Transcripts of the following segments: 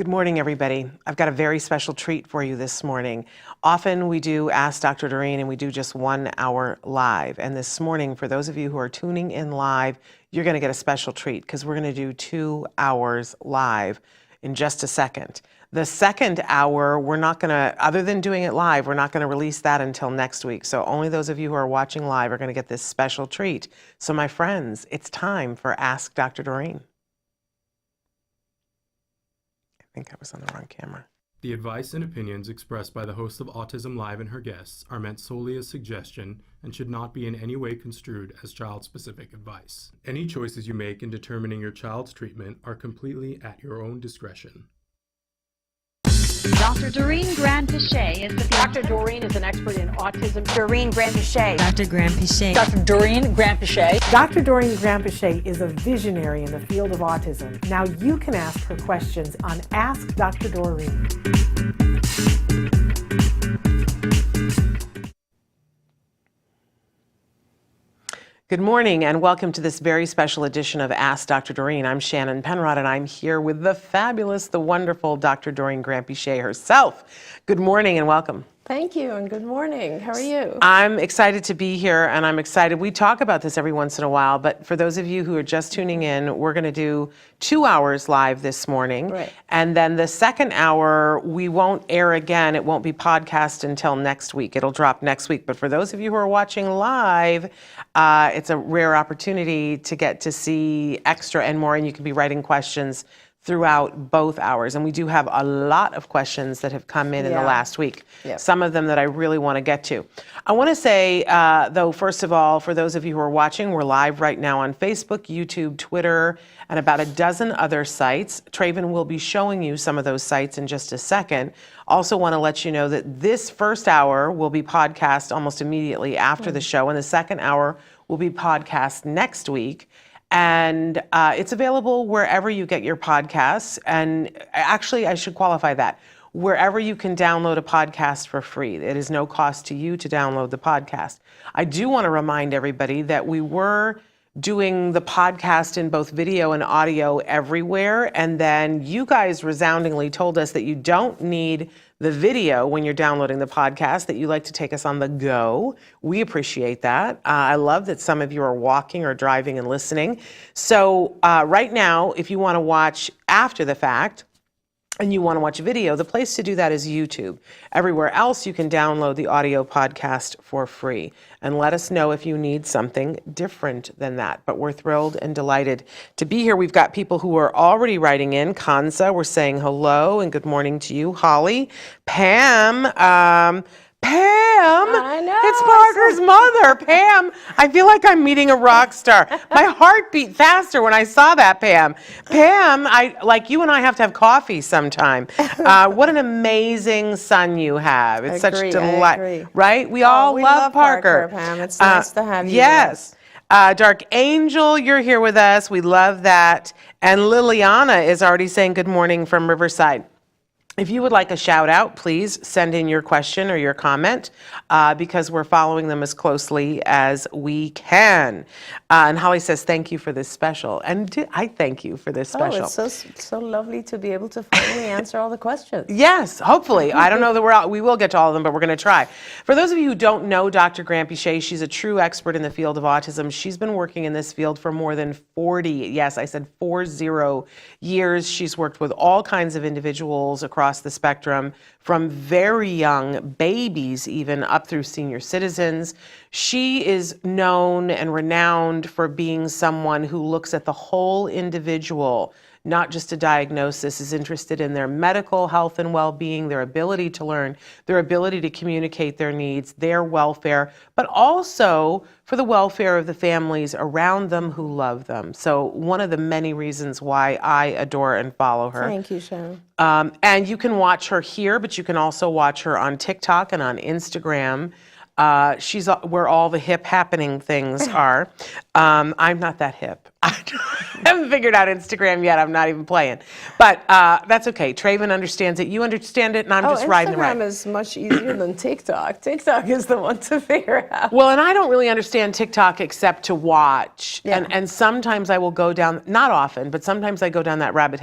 Good morning, everybody. I've got a very special treat for you this morning. Often we do Ask Dr. Doreen and we do just 1 hour live. And this morning, for those of you who are tuning in live, you're going to get a special treat because we're going to do 2 hours live in just a second. The second hour, we're not going to, other than doing it live, we're not going to release that until next week. So only those of you who are watching live are going to get this special treat. So my friends, it's time for Ask Dr. Doreen. I think I was on the wrong camera. The advice and opinions expressed by the host of Autism Live and her guests are meant solely as suggestion and should not be in any way construed as child-specific advice. Any choices you make in determining your child's treatment are completely at your own discretion. Dr. Doreen Granpeesheh is the Dr. Doreen is an expert in autism. Doreen Granpeesheh. Dr. Granpeesheh. Dr. Doreen Granpeesheh. Dr. Doreen Granpeesheh is a visionary in the field of autism. Now you can ask her questions on Ask Dr. Doreen. Good morning and welcome to this very special edition of Ask Dr. Doreen. I'm Shannon Penrod and I'm here with the fabulous, the wonderful Dr. Doreen Granpeesheh herself. Good morning and welcome. Thank you and good morning. How are you? I'm excited to be here and I'm excited. We talk about this every once in a while, but for those of you who are just tuning in, we're going to do 2 hours live this morning. Right. And then the second hour, we won't air again. It won't be podcast until next week. It'll drop next week. But for those of you who are watching live, it's a rare opportunity to get to see extra and more, and you can be writing questions throughout both hours. And we do have a lot of questions that have come in the last week. Yep. Some of them that I really want to get to. I want to say, though, first of all, for those of you who are watching, we're live right now on Facebook, YouTube, Twitter, and about a dozen other sites. Traven will be showing you some of those sites in just a second. Also want to let you know that this first hour will be podcast almost immediately after the show, and the second hour will be podcast next week. And it's available wherever you get your podcasts. And actually, I should qualify that. Wherever you can download a podcast for free. It is no cost to you to download the podcast. I do want to remind everybody that we were doing the podcast in both video and audio everywhere. And then you guys resoundingly told us that you don't need the video when you're downloading the podcast, that you like to take us on the go. We appreciate that. I love that some of you are walking or driving and listening. So right now, if you want to watch after the fact, and you want to watch video, the place to do that is YouTube. Everywhere else, you can download the audio podcast for free. And let us know if you need something different than that. But we're thrilled and delighted to be here. We've got people who are already writing in. Kanza, we're saying hello and good morning to you. Holly, Pam, I know. It's Parker's mother, Pam. I feel like I'm meeting a rock star. My heart beat faster when I saw that, Pam. Pam, like you and I have to have coffee sometime. What an amazing son you have. It's such delight, right? We all love Parker. Pam. It's nice to have you. Yes. Dark Angel, you're here with us. We love that. And Liliana is already saying good morning from Riverside. If you would like a shout out, please send in your question or your comment because we're following them as closely as we can. And Holly says, thank you for this special. And I thank you for this special. Oh, it's so lovely to be able to finally answer all the questions. Yes, hopefully. I don't know that we will get to all of them, but we're going to try. For those of you who don't know Dr. Granpeesheh, she's a true expert in the field of autism. She's been working in this field for more than 40, yes, I said 40 years. She's worked with all kinds of individuals across the spectrum, from very young babies even up through senior citizens. She is known and renowned for being someone who looks at the whole individual, not just a diagnosis, is interested in their medical health and well-being, their ability to learn, their ability to communicate their needs, their welfare, but also for the welfare of the families around them who love them. So one of the many reasons why I adore and follow her. Thank you, Sharon. And you can watch her here, but you can also watch her on TikTok and on Instagram. She's where all the hip happening things are. I'm not that hip. haven't figured out Instagram yet. I'm not even playing. But that's okay. Traven understands it. You understand it, and I'm just riding the ride. Instagram is much easier than TikTok. TikTok is the one to figure out. Well, and I don't really understand TikTok except to watch. Yeah. And sometimes I will go down, not often, but sometimes I go down that rabbit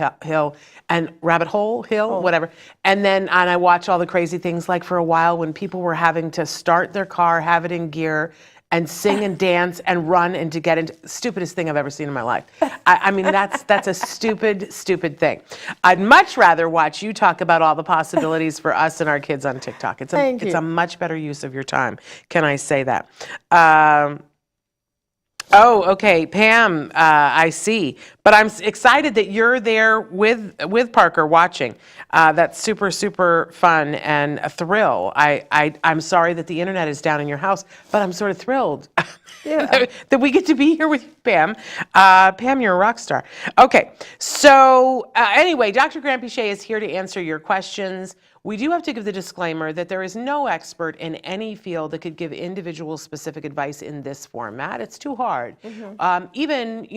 hole, whatever. And then I watch all the crazy things, like for a while when people were having to start their car, have it in gear, and sing and dance and run and to get into stupidest thing I've ever seen in my life. I mean, that's a stupid thing. I'd much rather watch you talk about all the possibilities for us and our kids on TikTok. It's a much better use of your time. Can I say that? Oh, okay, Pam, I see. But I'm excited that you're there with Parker watching. That's super, super fun and a thrill. I'm sorry that the internet is down in your house, but I'm sort of thrilled that we get to be here with you, Pam. Pam, you're a rock star. Okay, so anyway, Dr. Granpeesheh is here to answer your questions. We do have to give the disclaimer that there is no expert in any field that could give individual specific advice in this format. It's too hard. Even,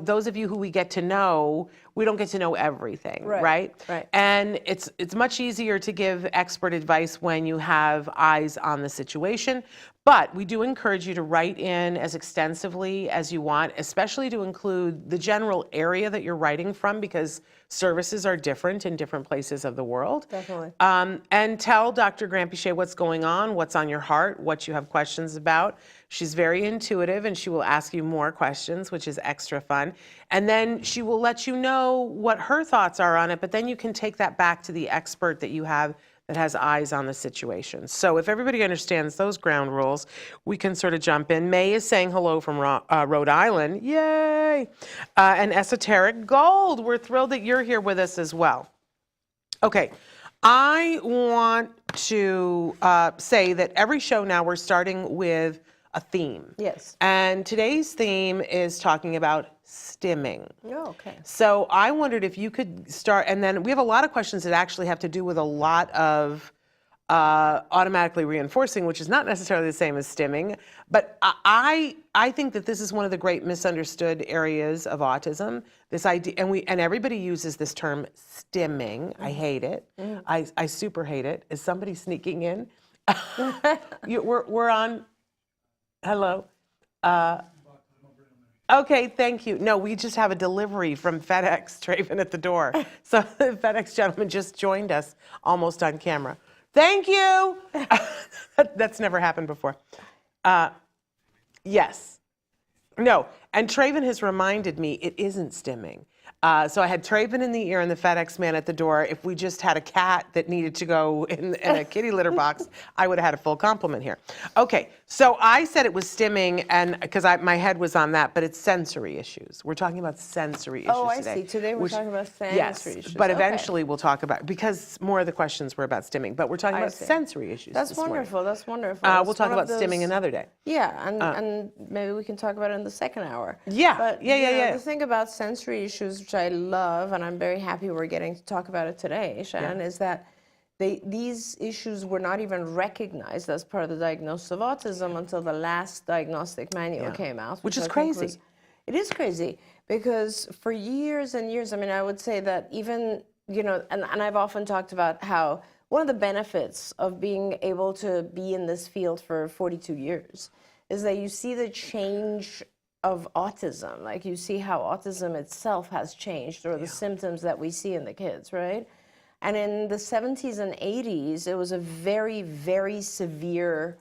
those of you who we get to know, we don't get to know everything, right? And it's much easier to give expert advice when you have eyes on the situation. But we do encourage you to write in as extensively as you want, especially to include the general area that you're writing from, because services are different in different places of the world. Definitely. And tell Dr. Granpeesheh what's going on, what's on your heart, what you have questions about. She's very intuitive, and she will ask you more questions, which is extra fun. And then she will let you know what her thoughts are on it, but then you can take that back to the expert that you have that has eyes on the situation. So if everybody understands those ground rules, we can sort of jump in. May is saying hello from Rhode Island. Yay! And Esoteric Gold, we're thrilled that you're here with us as well. Okay, I want to say that every show now we're starting with a theme. Yes. And today's theme is talking about stimming. Oh, okay. So I wondered if you could start, and then we have a lot of questions that actually have to do with a lot of automatically reinforcing, which is not necessarily the same as stimming. But I think that this is one of the great misunderstood areas of autism. This idea, and everybody uses this term stimming. I hate it. I super hate it. Is somebody sneaking in? We're on. Hello. Okay, thank you. No, we just have a delivery from FedEx, Traven, at the door. So the FedEx gentleman just joined us almost on camera. Thank you. That's never happened before. Yes. No, and Traven has reminded me it isn't stimming. So I had Traven in the ear and the FedEx man at the door. If we just had a cat that needed to go in a kitty litter box, I would have had a full complement here. Okay, so I said it was stimming, and because my head was on that, but it's sensory issues. We're talking about sensory issues Oh, I today. see. Today we're talking about sensory issues. But Okay. eventually we'll talk about, because more of the questions were about stimming, but we're talking about see. sensory issues. That's this morning. wonderful. That's wonderful. We'll It's talk one of about stimming those- another day. Yeah, and maybe we can talk about it in the second hour. Yeah, But yeah. you know, the thing about sensory issues, which I love, and I'm very happy we're getting to talk about it today, Shannon, is that these issues were not even recognized as part of the diagnosis of autism until the last diagnostic manual came out. Which is I think crazy. It is crazy, because for years and years, I mean, I would say that even, and I've often talked about how one of the benefits of being able to be in this field for 42 years is that you see the change of autism. Like, you see how autism itself has changed, or the symptoms that we see in the kids, right? And in the 70s and 80s, it was a very, very severe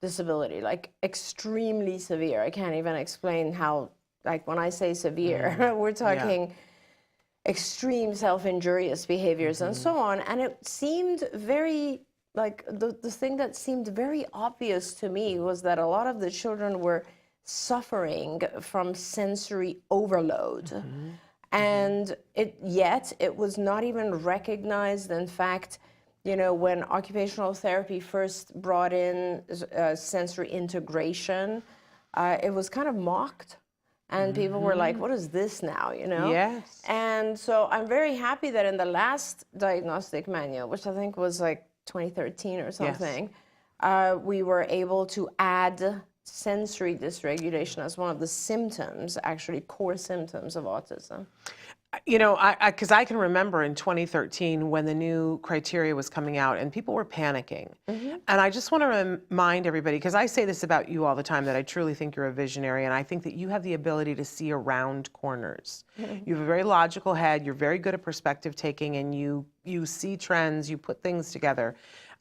disability, like extremely severe. I can't even explain how, like when I say severe, we're talking extreme self-injurious behaviors and so on. And it seemed very, like the thing that seemed very obvious to me was that a lot of the children were suffering from sensory overload. And yet it was not even recognized. In fact, when occupational therapy first brought in sensory integration, it was kind of mocked. And people were like, what is this now, Yes. And so I'm very happy that in the last diagnostic manual, which I think was like 2013 or something, we were able to add sensory dysregulation as one of the symptoms, actually core symptoms of autism? You know, because I can remember in 2013 when the new criteria was coming out and people were panicking. And I just want to remind everybody, because I say this about you all the time, that I truly think you're a visionary, and I think that you have the ability to see around corners. You have a very logical head, you're very good at perspective taking, and you see trends, you put things together.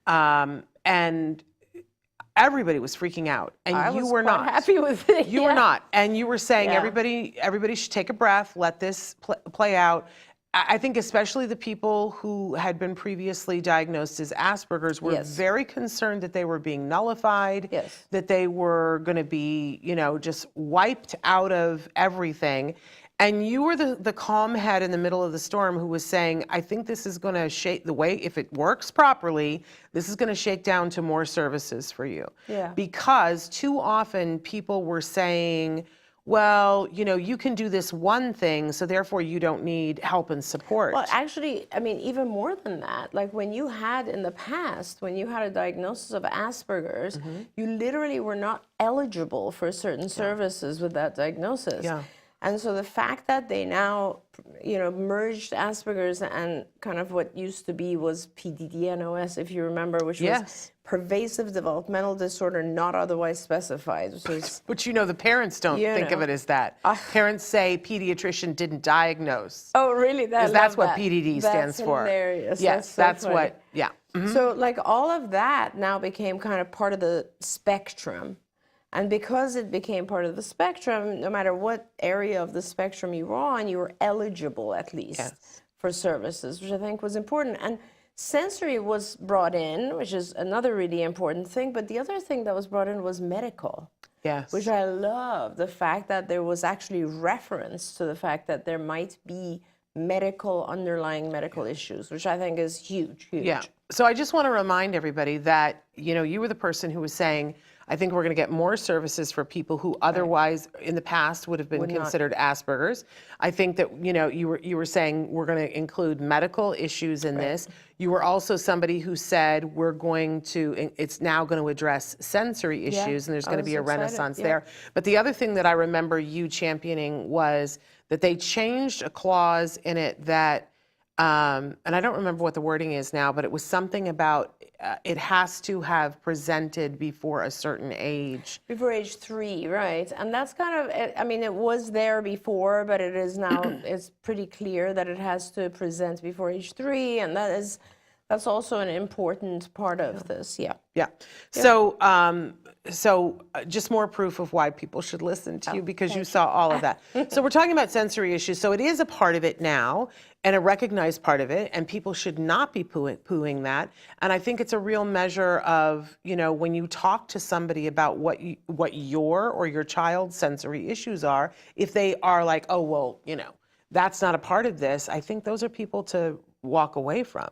And everybody was freaking out, and you were not happy with it. You were not, and you were saying everybody should take a breath, let this play out. I think especially the people who had been previously diagnosed as Asperger's were very concerned that they were being nullified, that they were going to be, you know, just wiped out of everything. And you were the calm head in the middle of the storm who was saying, I think this is going to shake the way, if it works properly, this is going to shake down to more services for you. Because too often people were saying, well, you know, you can do this one thing, so therefore you don't need help and support. Well, actually, I mean, even more than that, like when you had in the past, when you had a diagnosis of Asperger's, you literally were not eligible for certain services with that diagnosis. And so the fact that they now, you know, merged Asperger's and kind of what used to be was PDD-NOS, if you remember, which was pervasive developmental disorder not otherwise specified. Which, you know, the parents don't think of it as that. Parents say pediatrician didn't diagnose. Oh, really? Because that's what PDD stands for. Hilarious. Yes, that's what, So, like, all of that now became kind of part of the spectrum. And because it became part of the spectrum, no matter what area of the spectrum you were on, you were eligible at least for services, which I think was important. And sensory was brought in, which is another really important thing. But the other thing that was brought in was medical. Which I love, the fact that there was actually reference to the fact that there might be underlying medical issues, which I think is huge. So I just want to remind everybody that, you know, you were the person who was saying, I think we're going to get more services for people who otherwise in the past would have been considered Asperger's. I think that, you know, you were saying we're going to include medical issues in this. You were also somebody who said it's now going to address sensory issues, and there's going to be a renaissance there. But the other thing that I remember you championing was that they changed a clause in it that, and I don't remember what the wording is now, but it was something about it has to have presented before a certain age. Before age 3, right. And that's kind of, I mean, it was there before, but it is now, it's pretty clear that it has to present before age 3, and that's also an important part of this, So just more proof of why people should listen to you, because you saw all of that. So we're talking about sensory issues. So it is a part of it now, and a recognized part of it, and people should not be pooing that. And I think it's a real measure of, you know, when you talk to somebody about what your or your child's sensory issues are, if they are like, oh, well, you know, that's not a part of this, I think those are people to walk away from.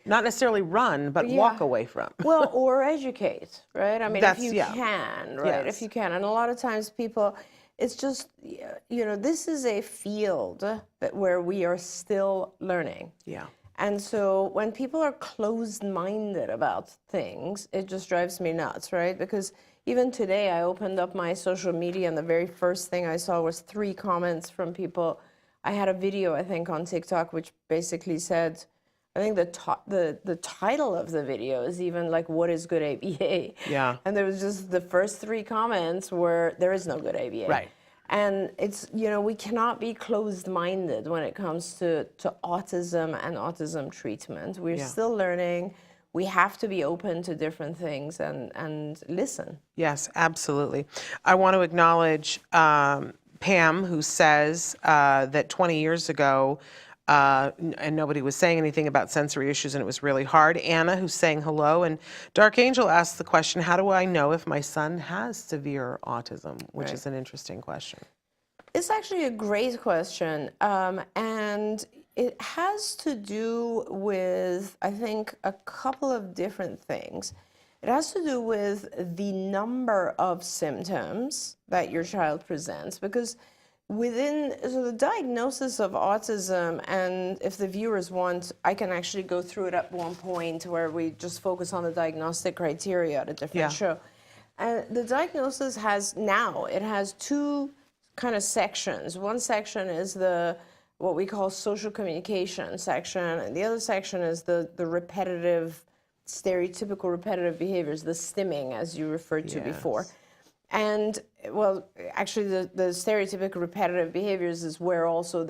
Not necessarily run, but walk away from. Well, or educate, right? I mean, if you can, right? If you can. And a lot of times people, it's just, you know, this is a field where we are still learning. And so when people are closed-minded about things, it just drives me nuts, right? Because even today, I opened up my social media, and the very first thing I saw was 3 comments from people. I had a video, I think, on TikTok, which basically said, I think the title of the video is even like, what is good ABA? And there was just the first 3 comments were, there is no good ABA. And it's, you know, we cannot be closed-minded when it comes to autism and autism treatment. We're still learning. We have to be open to different things and listen. Yes, absolutely. I want to acknowledge Pam, who says that 20 years ago, and nobody was saying anything about sensory issues, and it was really hard. Anna, who's saying hello, and Dark Angel asked the question, how do I know if my son has severe autism, which is an interesting question. It's actually a great question, and it has to do with, I think, a couple of different things. It has to do with the number of symptoms that your child presents, because so the diagnosis of autism, and if the viewers want, I can actually go through it at one point where we just focus on the diagnostic criteria at a different show. The diagnosis has two kind of sections. One section is what we call social communication section, and the other section is the repetitive, stereotypical repetitive behaviors, the stimming, as you referred to before. And, well, actually, the stereotypical repetitive behaviors is where also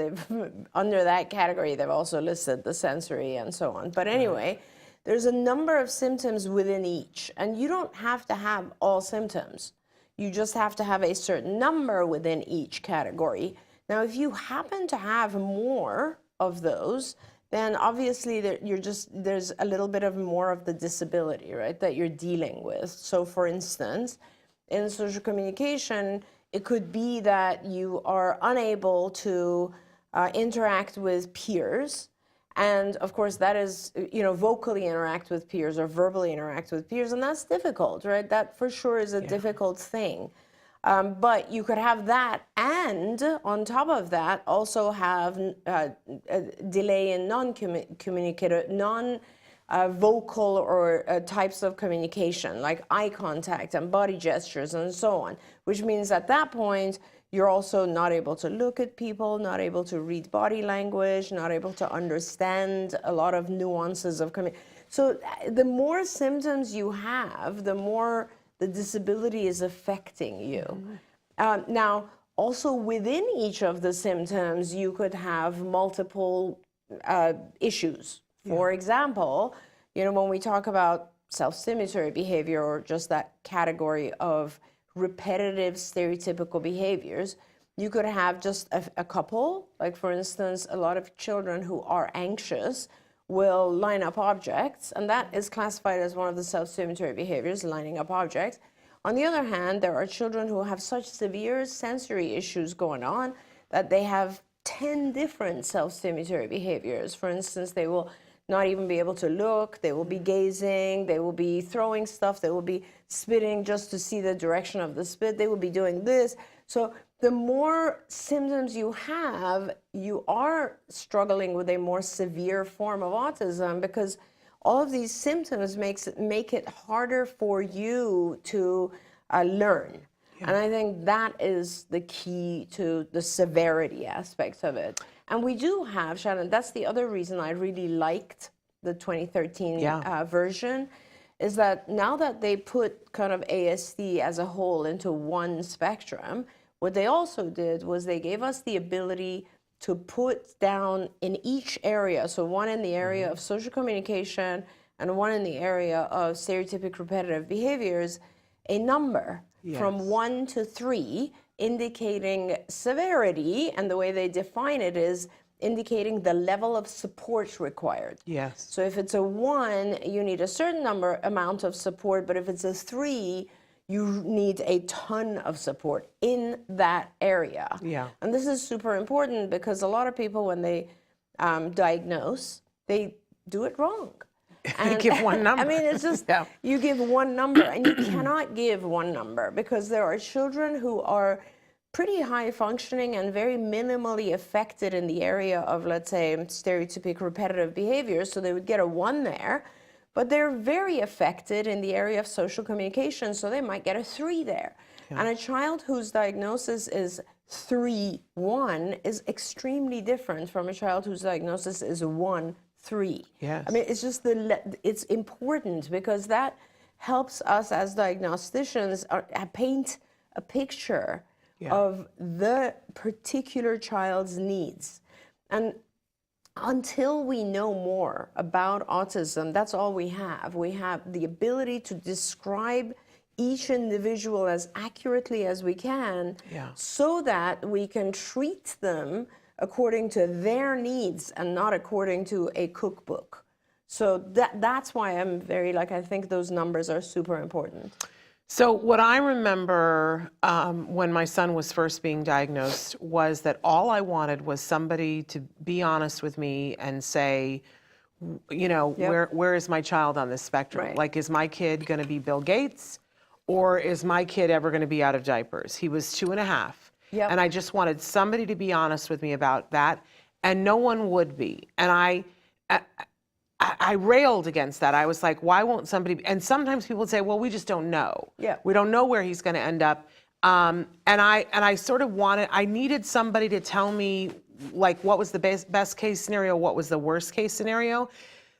under that category, they've also listed the sensory and so on. But anyway, there's a number of symptoms within each, and you don't have to have all symptoms. You just have to have a certain number within each category. Now, if you happen to have more of those, then obviously there's a little bit of more of the disability, right, that you're dealing with. So, for instance, in social communication, it could be that you are unable to interact with peers. And of course, that is, vocally interact with peers or verbally interact with peers. And that's difficult, right? That for sure is a difficult thing. But you could have that, and on top of that, also have a delay in non-communicative, vocal or types of communication, like eye contact and body gestures and so on, which means at that point, you're also not able to look at people, not able to read body language, not able to understand a lot of nuances of communication. So the more symptoms you have, the more the disability is affecting you. Now, also within each of the symptoms, you could have multiple issues. For example, when we talk about self-stimulatory behavior, or just that category of repetitive stereotypical behaviors, you could have just a couple. Like, for instance, a lot of children who are anxious will line up objects, and that is classified as one of the self-stimulatory behaviors, lining up objects. On the other hand, there are children who have such severe sensory issues going on that they have 10 different self-stimulatory behaviors. For instance, they will not even be able to look, they will be gazing, they will be throwing stuff, they will be spitting just to see the direction of the spit, they will be doing this. So the more symptoms you have, you are struggling with a more severe form of autism, because all of these symptoms make it harder for you to learn. And I think that is the key to the severity aspects of it. And we do have, Shannon, that's the other reason I really liked the 2013 version, is that now that they put kind of ASD as a whole into one spectrum, what they also did was they gave us the ability to put down in each area, so one in the area of social communication and one in the area of stereotypic repetitive behaviors, a number from 1 to 3, indicating severity, and the way they define it is indicating the level of support required. So if it's a 1, you need a certain amount of support, but if it's a 3, you need a ton of support in that area. And this is super important, because a lot of people, when they diagnose, they do it wrong. And give one number. I mean, it's just, you give one number, and you cannot give one number, because there are children who are pretty high functioning and very minimally affected in the area of, let's say, stereotypic repetitive behaviors, so they would get a 1 there, but they're very affected in the area of social communication, so they might get a 3 there. And a child whose diagnosis is 3-1 is extremally different from a child whose diagnosis is 1-3. I mean, it's just it's important, because that helps us as diagnosticians paint a picture of the particular child's needs. And until we know more about autism, that's all we have. We have the ability to describe each individual as accurately as we can, so that we can treat them according to their needs and not according to a cookbook. So that's why I'm I think those numbers are super important. So what I remember when my son was first being diagnosed was that all I wanted was somebody to be honest with me and say, where is my child on this spectrum? Like, is my kid going to be Bill Gates, or is my kid ever going to be out of diapers? He was 2.5. And I just wanted somebody to be honest with me about that, and no one would be. And I railed against that. I was like, why won't somebody, and sometimes people would say, well, we just don't know. Yeah. We don't know where he's going to end up. And I sort of I needed somebody to tell me, like, what was the best case scenario, what was the worst case scenario.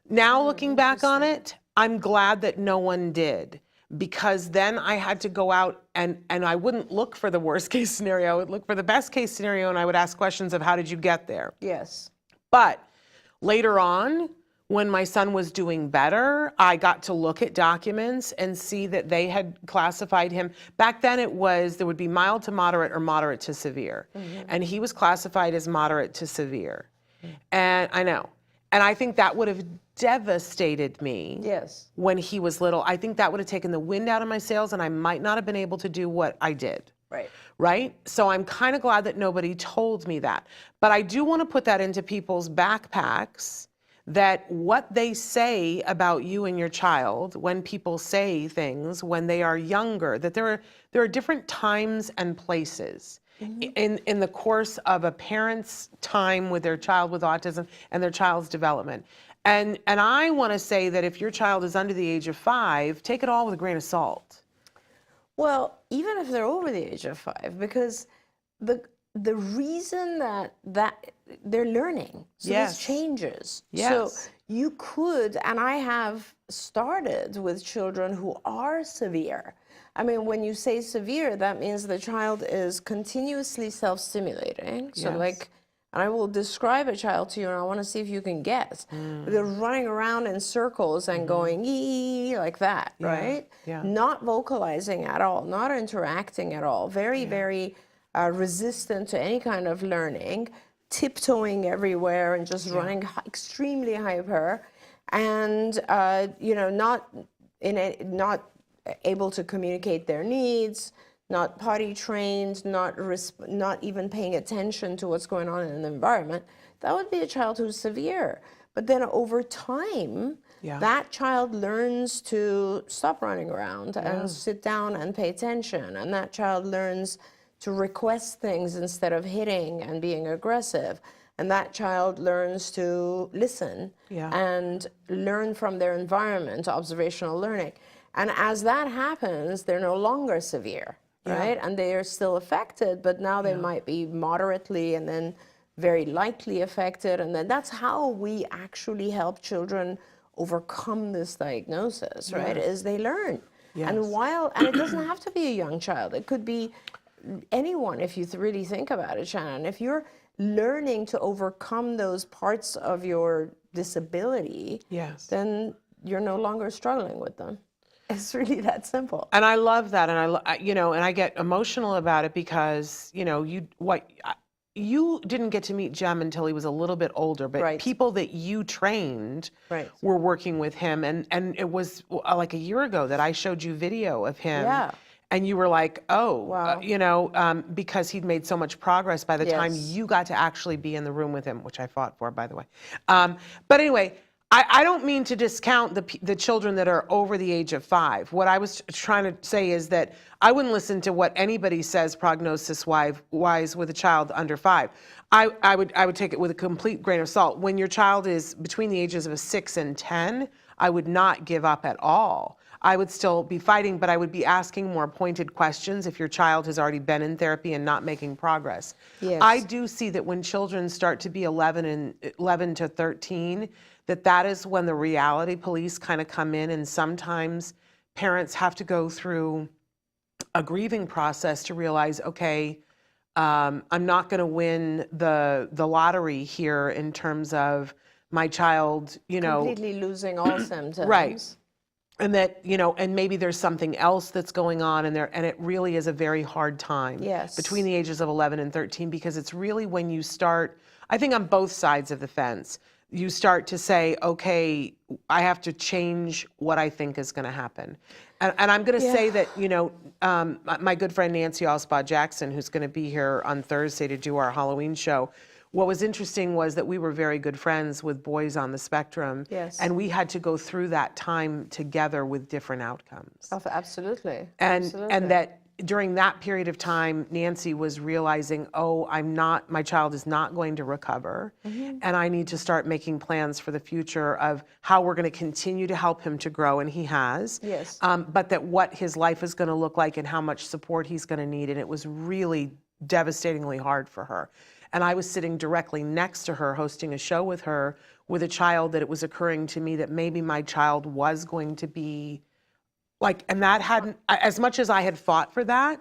Now looking back on it, I'm glad that no one did, because then I had to go out and I wouldn't look for the worst case scenario. I would look for the best case scenario, and I would ask questions of how did you get there? Yes. But later on, when my son was doing better, I got to look at documents and see that they had classified him. Back then there would be mild to moderate or moderate to severe. And he was classified as moderate to severe. And I know. And I think that would have devastated me Yes. when he was little. I think that would have taken the wind out of my sails, and I might not have been able to do what I did. Right. Right? So I'm kind of glad that nobody told me that. But I do want to put that into people's backpacks, that what they say about you and your child, when people say things when they are younger, that there are different times and places in the course of a parent's time with their child with autism and their child's development. And I want to say that if your child is under the age of 5, take it all with a grain of salt. Well, even if they're over the age of 5, because the reason that they're learning, so Yes. this changes. Yes. So you could, and I have started with children who are severe. I mean, when you say severe, that means the child is continuously self-stimulating. So Yes. like, and I will describe a child to you, and I want to see if you can guess. They're running around in circles and going ee like that, right? Yeah. Not vocalizing at all, not interacting at all. Very, very resistant to any kind of learning, tiptoeing everywhere and just running extremely hyper, and not able to communicate their needs, not potty trained, not even paying attention to what's going on in the environment. That would be a child who's severe. But then over time, that child learns to stop running around and sit down and pay attention. And that child learns to request things instead of hitting and being aggressive. And that child learns to listen and learn from their environment, observational learning. And as that happens, they're no longer severe, right? And they are still affected, but now they might be moderately and then very lightly affected. And then that's how we actually help children overcome this diagnosis, right? Is they learn. And it doesn't have to be a young child. It could be anyone, if you really think about it, Shannon. If you're learning to overcome those parts of your disability, then you're no longer struggling with them. It's really that simple. And I love that, and I get emotional about it because you didn't get to meet Jem until he was a little bit older, but people that you trained were working with him, and it was like a year ago that I showed you video of him. And you were like, oh, wow. Because he'd made so much progress by the time you got to actually be in the room with him, which I fought for, by the way. But anyway, I don't mean to discount the children that are over the age of 5. What I was trying to say is that I wouldn't listen to what anybody says prognosis-wise with a child under 5. I would take it with a complete grain of salt. When your child is between the ages of 6 and 10, I would not give up at all. I would still be fighting, but I would be asking more pointed questions if your child has already been in therapy and not making progress. I do see that when children start to be 11 to 13, that is when the reality police kind of come in, and sometimes parents have to go through a grieving process to realize, okay, I'm not going to win the lottery here in terms of my child, completely losing all symptoms. Right. And that, and maybe there's something else that's going on in there, and it really is a very hard time between the ages of 11 and 13, because it's really when you start, I think on both sides of the fence, you start to say, okay, I have to change what I think is going to happen. And I'm going to say that, my good friend Nancy Alspaugh-Jackson, who's going to be here on Thursday to do our Halloween show, what was interesting was that we were very good friends with boys on the spectrum. And we had to go through that time together with different outcomes. Oh, absolutely. And that during that period of time, Nancy was realizing, oh, my child is not going to recover, and I need to start making plans for the future of how we're going to continue to help him to grow, and he has. Yes. But that what his life is going to look like and how much support he's going to need, and it was really devastatingly hard for her. And I was sitting directly next to her, hosting a show with her, with a child that it was occurring to me that maybe my child was going to be like, and that hadn't, as much as I had fought for that,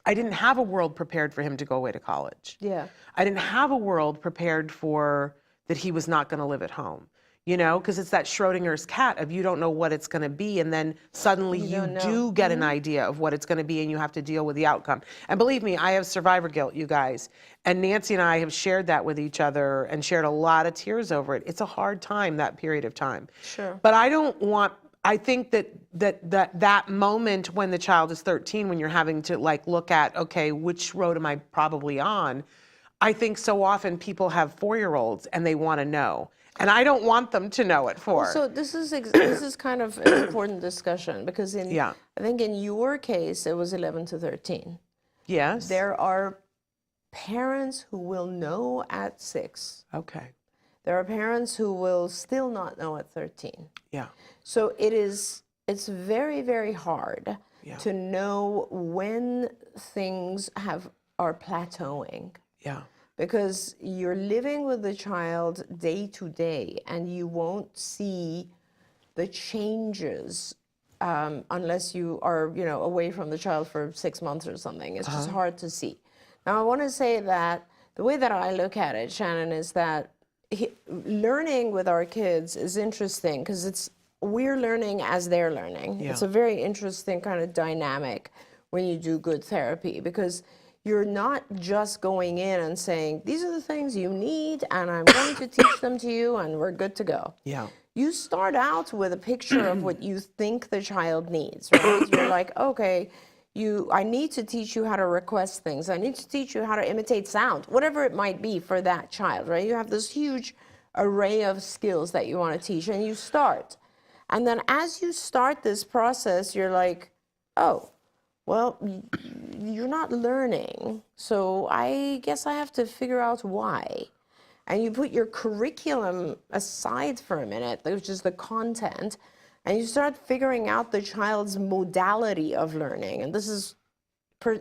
I didn't have a world prepared for him to go away to college. Yeah. I didn't have a world prepared for that he was not going to live at home, you know, because it's that Schrodinger's cat of you don't know what it's going to be, and then suddenly you do get an idea of what it's going to be, and you have to deal with the outcome. And believe me, I have survivor guilt, you guys. And Nancy and I have shared that with each other and shared a lot of tears over it. It's a hard time, that period of time. Sure. But I think that moment when the child is 13, when you're having to like look at, okay, which road am I probably on? I think so often people have 4-year-olds and they want to know. And I don't want them to know at 4. So this is kind of an important discussion because I think in your case, it was 11 to 13. Yes. There are parents who will know at 6. Okay. There are parents who will still not know at 13. Yeah. So it's very, very hard to know when things are plateauing. Yeah. Because you're living with the child day to day and you won't see the changes unless you are, away from the child for 6 months or something. It's just hard to see. Now, I want to say that the way that I look at it, Shannon, is that learning with our kids is interesting because we're learning as they're learning. Yeah. It's a very interesting kind of dynamic when you do good therapy because you're not just going in and saying, these are the things you need and I'm going to teach them to you and we're good to go. Yeah. You start out with a picture of what you think the child needs, right? You're like, okay, I need to teach you how to request things. I need to teach you how to imitate sound, whatever it might be for that child, right? You have this huge array of skills that you want to teach and you start. And then as you start this process, you're like, oh, well, you're not learning. So I guess I have to figure out why. And you put your curriculum aside for a minute, which is the content, and you start figuring out the child's modality of learning. And this is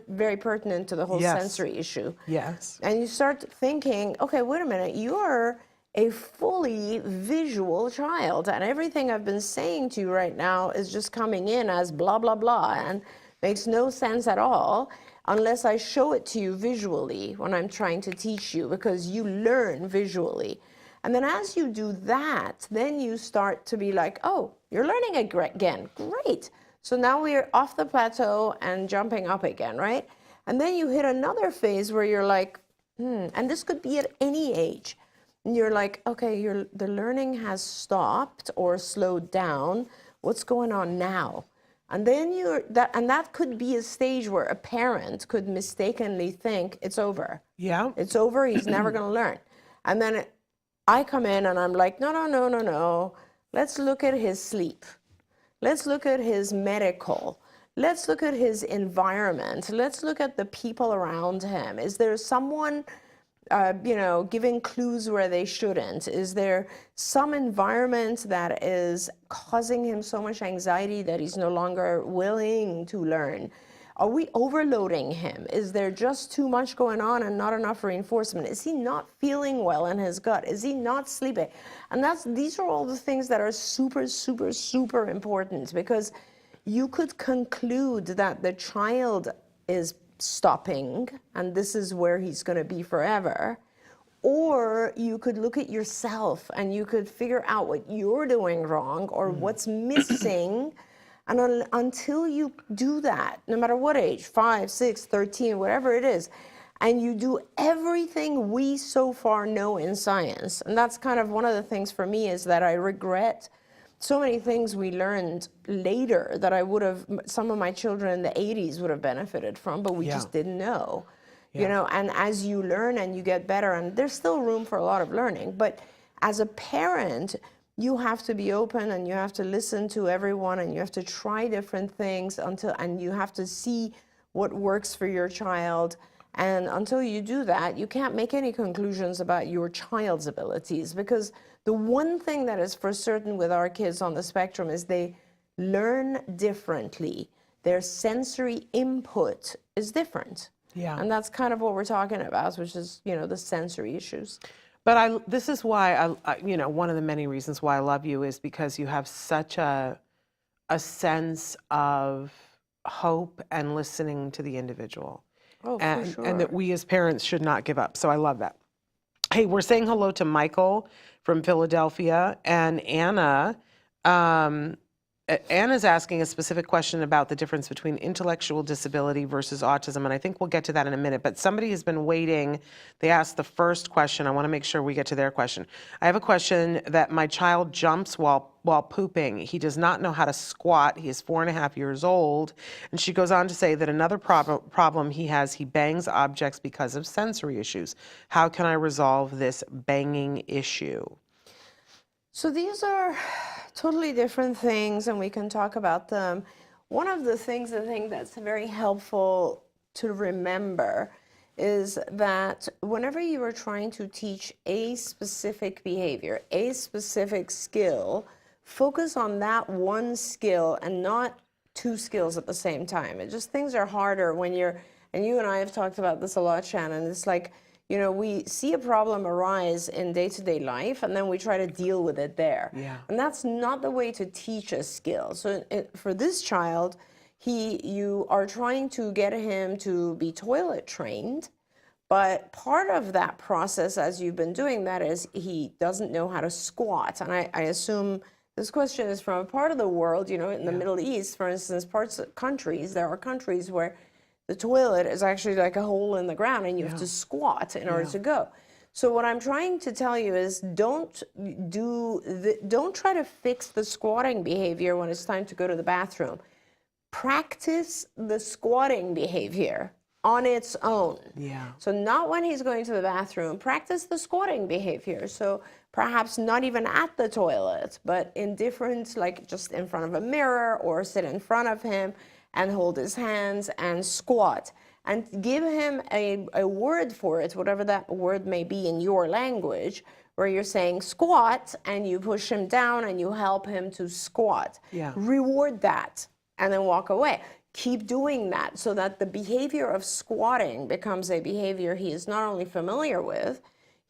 very pertinent to the whole sensory issue. Yes. And you start thinking, okay, wait a minute, you're a fully visual child. And everything I've been saying to you right now is just coming in as blah, blah, blah, and makes no sense at all unless I show it to you visually when I'm trying to teach you, because you learn visually. And then as you do that, then you start to be like, oh, you're learning again. Great. So now we're off the plateau and jumping up again, right? And then you hit another phase where you're like, and this could be at any age. And you're like, okay, the learning has stopped or slowed down. What's going on now? And then that could be a stage where a parent could mistakenly think it's over. Yeah. It's over, he's never going to learn. And then I come in and I'm like, no. Let's look at his sleep. Let's look at his medical. Let's look at his environment. Let's look at the people around him. Is there someone, giving clues where they shouldn't? Is there some environment that is causing him so much anxiety that he's no longer willing to learn? Are we overloading him? Is there just too much going on and not enough reinforcement? Is he not feeling well in his gut? Is he not sleeping? And these are all the things that are super, super, super important, because you could conclude that the child is stopping and this is where he's going to be forever. Or you could look at yourself and you could figure out what you're doing wrong or what's missing. And until you do that, no matter what age, 5, 6, 13, whatever it is, and you do everything we so far know in science, and that's kind of one of the things for me is that I regret so many things we learned later that some of my children in the 80s would have benefited from, but we just didn't know. And as you learn and you get better, and there's still room for a lot of learning, but as a parent, you have to be open and you have to listen to everyone and you have to try different things and you have to see what works for your child. And until you do that, you can't make any conclusions about your child's abilities, because the one thing that is for certain with our kids on the spectrum is they learn differently. Their sensory input is different. Yeah. And that's kind of what we're talking about, which is, the sensory issues. But this is why one of the many reasons why I love you is because you have such a sense of hope and listening to the individual. Oh, and, for sure. and that we as parents should not give up. So I love that. Hey, we're saying hello to Michael from Philadelphia, and Anna. Anna's asking a specific question about the difference between intellectual disability versus autism, and I think we'll get to that in a minute. But somebody has been waiting. They asked the first question. I want to make sure we get to their question. I have a question that my child jumps while pooping. He does not know how to squat. He is 4.5 years old. And she goes on to say that another problem he has, he bangs objects because of sensory issues. How can I resolve this banging issue? So these are totally different things, and we can talk about them. One of the things I think that's very helpful to remember is that whenever you are trying to teach a specific behavior, a specific skill, focus on that one skill and not two skills at the same time. Things are harder when and you and I have talked about this a lot, Shannon. It's like, we see a problem arise in day-to-day life, and then we try to deal with it there. Yeah. And that's not the way to teach a skill. So for this child, you are trying to get him to be toilet trained, but part of that process, as you've been doing that, is he doesn't know how to squat. And I assume this question is from a part of the world, in the Middle East, for instance, there are countries where the toilet is actually like a hole in the ground, and you have to squat in order to go. So what I'm trying to tell you is don't try to fix the squatting behavior when it's time to go to the bathroom. Practice the squatting behavior on its own. Yeah. So not when he's going to the bathroom. Practice the squatting behavior. So perhaps not even at the toilet, but in different, like just in front of a mirror, or sit in front of him and hold his hands and squat, and give him a word for it, whatever that word may be in your language, where you're saying squat, and you push him down and you help him to squat. Yeah. Reward that, and then walk away. Keep doing that so that the behavior of squatting becomes a behavior he is not only familiar with,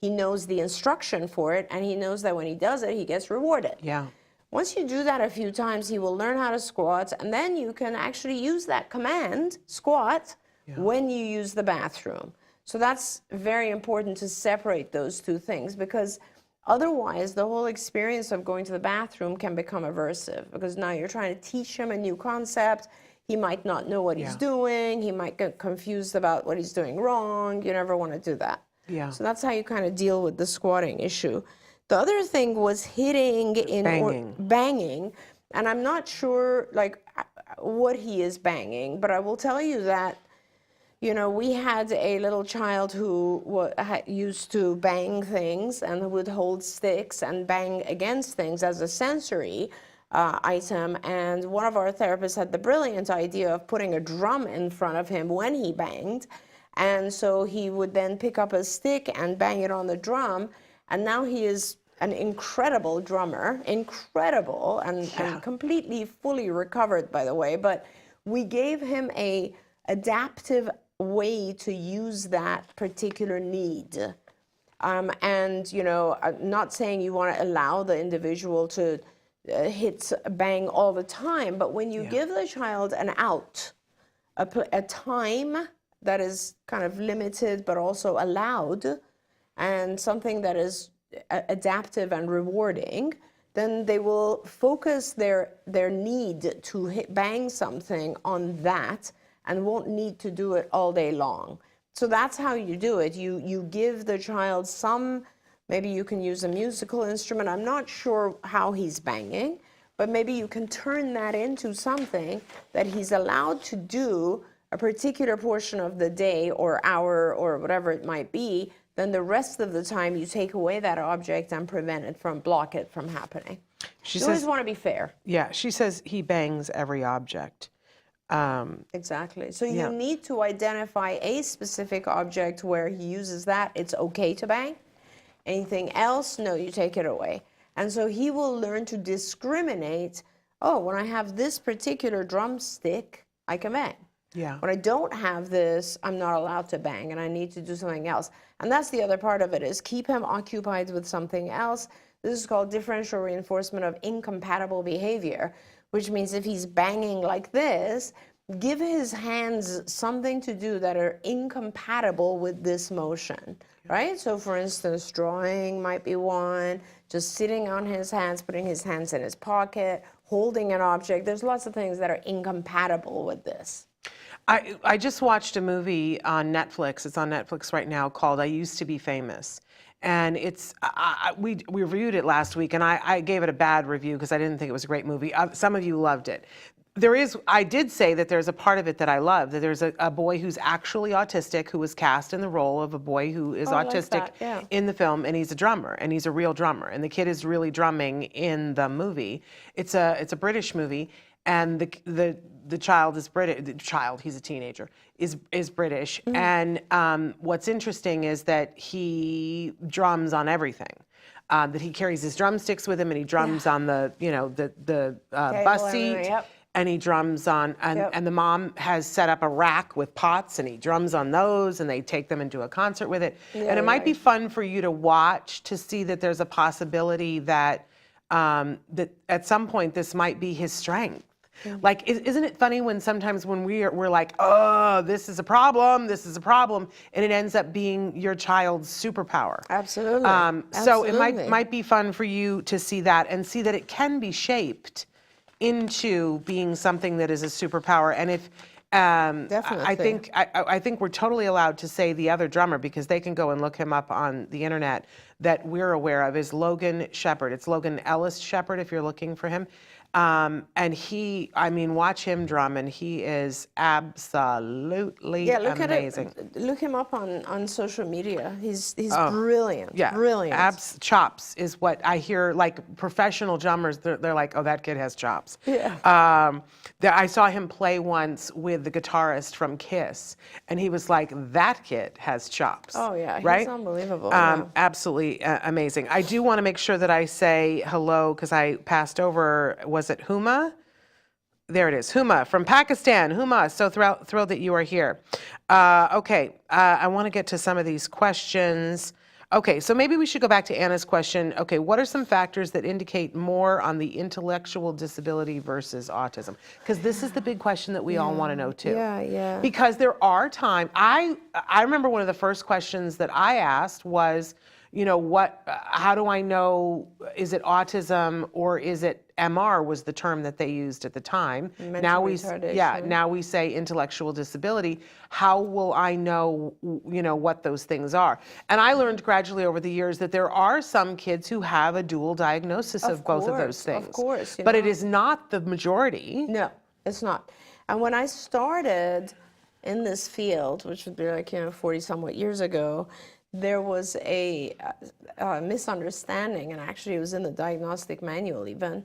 he knows the instruction for it, and he knows that when he does it, he gets rewarded. Yeah. Once you do that a few times, he will learn how to squat, and then you can actually use that command, squat, when you use the bathroom. So that's very important to separate those two things, because otherwise the whole experience of going to the bathroom can become aversive, because now you're trying to teach him a new concept. He might not know what he's doing. He might get confused about what he's doing wrong. You never want to do that. Yeah. So that's how you kind of deal with the squatting issue. The other thing was hitting banging, and I'm not sure what he is banging, but I will tell you that, we had a little child who used to bang things and would hold sticks and bang against things as a sensory item, and one of our therapists had the brilliant idea of putting a drum in front of him when he banged, and so he would then pick up a stick and bang it on the drum. And now he is an incredible drummer, and completely, fully recovered, by the way. But we gave him a adaptive way to use that particular need. Not saying you want to allow the individual to bang all the time, but when you give the child an out, a time that is kind of limited but also allowed, and something that is adaptive and rewarding, then they will focus their need to bang something on that, and won't need to do it all day long. So that's how you do it. You give the child maybe you can use a musical instrument. I'm not sure how he's banging, but maybe you can turn that into something that he's allowed to do a particular portion of the day or hour or whatever it might be. Then the rest of the time you take away that object and block it from happening. You always want to be fair. Yeah, she says he bangs every object. Exactly. So Yeah. you need to identify a specific object where he uses that. It's okay to bang. Anything else, no, you take it away. And so he will learn to discriminate, oh, when I have this particular drumstick, I can bang. Yeah. When I don't have this, I'm not allowed to bang and I need to do something else. And that's the other part of it, is keep him occupied with something else. This is called differential reinforcement of incompatible behavior, which means if he's banging like this, give his hands something to do that are incompatible with this motion, right? So for instance, drawing might be one, just sitting on his hands, putting his hands in his pocket, holding an object. There's lots of things that are incompatible with this. I just watched a movie on Netflix. It's on Netflix right now called I Used to Be Famous. And it's, we reviewed it last week, and I gave it a bad review because I didn't think it was a great movie. Some of you loved it. I did say that there's a part of it that I love, that there's a boy who's actually autistic who was cast in the role of a boy who is autistic in the film, and he's a drummer, and he's a real drummer. And the kid is really drumming in the movie. It's a British movie, and the child is British. The child, he's a teenager, is British. And what's interesting is that he drums on everything. That he carries his drumsticks with him, and he drums on the bus seat. And he drums on, and the mom has set up a rack with pots, and he drums on those, and they take them into a concert with it. And it might be fun for you to watch to see that there's a possibility that that at some point this might be his strength. Like, isn't it funny when sometimes when we're like, oh, this is a problem, and it ends up being your child's superpower. Absolutely. So it might be fun for you to see that and see that it can be shaped into being something that is a superpower. And if Definitely. I think we're totally allowed to say the other drummer, because they can go and look him up on the internet, that we're aware of is Logan Shepherd. It's Logan Ellis Shepherd if you're looking for him. And watch him drum, and he is absolutely amazing. Look him up on social media. He's brilliant. Yeah, brilliant. Chops is what I hear. Like professional drummers, they're like, oh, that kid has chops. Yeah. I saw him play once with the guitarist from Kiss, and he was like, that kid has chops. Oh yeah, right? He's unbelievable. Absolutely amazing. I do want to make sure that I say hello because I passed over. Was it Huma? There it is, Huma from Pakistan. Huma, so thrilled that you are here. I want to get to some of these questions. Okay, so maybe we should go back to Anna's question. Okay, what are some factors that indicate more on the intellectual disability versus autism? Because this is the big question that we all want to know too. Yeah. Because there are times, I remember one of the first questions that I asked was, how do I know, is it autism or is it MR was the term that they used at the time. Now we say intellectual disability. How will I know, what those things are? And I learned gradually over the years that there are some kids who have a dual diagnosis of both of those things. Of course. But it is not the majority. No, it's not. And when I started in this field, which would be like 40 somewhat years ago, there was a misunderstanding, and actually it was in the diagnostic manual even,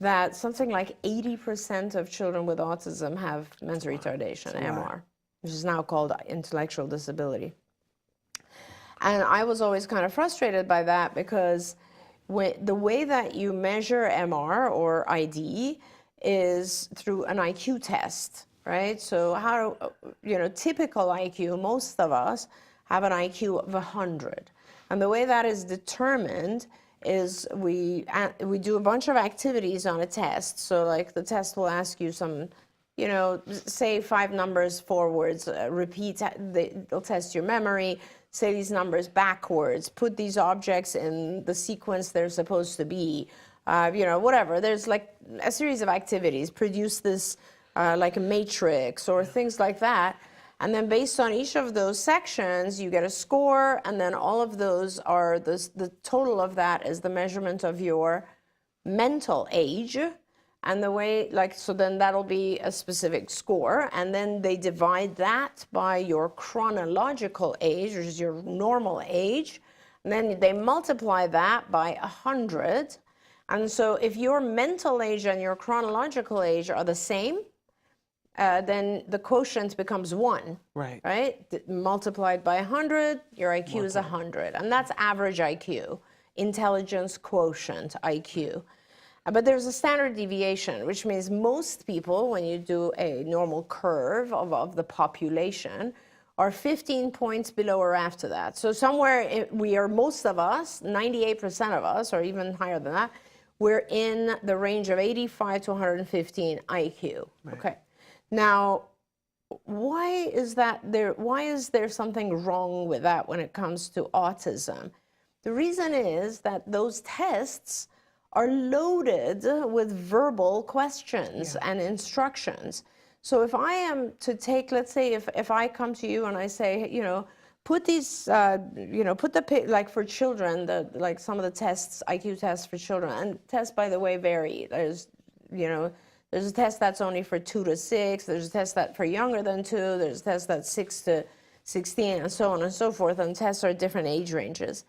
that something like 80% of children with autism have mental retardation, MR, which is now called intellectual disability. And I was always kind of frustrated by that because the way that you measure MR or ID is through an IQ test, right? So typical IQ, most of us have an IQ of 100. And the way that is determined is we do a bunch of activities on a test. So like the test will ask you some, say 5 numbers forwards, repeat, they'll test your memory, say these numbers backwards, put these objects in the sequence they're supposed to be, whatever. There's like a series of activities, produce this like a matrix or things like that. And then based on each of those sections, you get a score, and then all of those are, the total of that is the measurement of your mental age. And so then that'll be a specific score. And then they divide that by your chronological age, which is your normal age. And then they multiply that by 100. And so if your mental age and your chronological age are the same, then the quotient becomes 1. Right. Right? Multiplied by 100, your IQ is 100. And that's average IQ, intelligence quotient IQ. But there's a standard deviation, which means most people, when you do a normal curve of the population, are 15 points below or after that. So somewhere we are, most of us, 98% of us, or even higher than that, we're in the range of 85 to 115 IQ. Right. Okay. Now, why is there something wrong with that when it comes to autism? The reason is that those tests are loaded with verbal questions and instructions. So if I am to take, let's say, if I come to you and I say, you know, put these, like for children, like some of the tests, IQ tests for children, and tests, by the way, vary. There's a test that's only for 2 to 6. There's a test that's for younger than 2. There's a test that's 6 to 16, and so on and so forth. And tests are at different age ranges.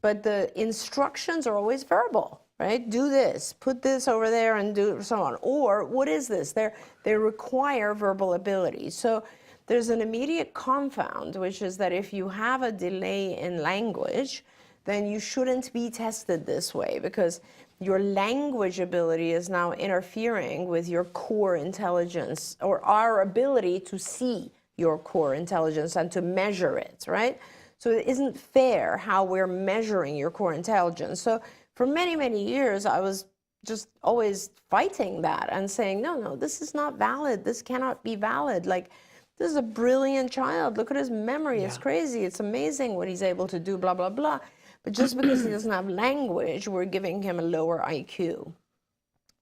But the instructions are always verbal, right? Do this, put this over there, and do so on. Or what is this? They require verbal ability. So there's an immediate confound, which is that if you have a delay in language, then you shouldn't be tested this way, because your language ability is now interfering with your core intelligence, or our ability to see your core intelligence and to measure it, right? So it isn't fair how we're measuring your core intelligence. So for many, many years, I was just always fighting that and saying, no, this is not valid. This cannot be valid. Like, this is a brilliant child. Look at his memory. It's crazy. It's amazing what he's able to do, blah, blah, blah. But just because he doesn't have language, we're giving him a lower IQ.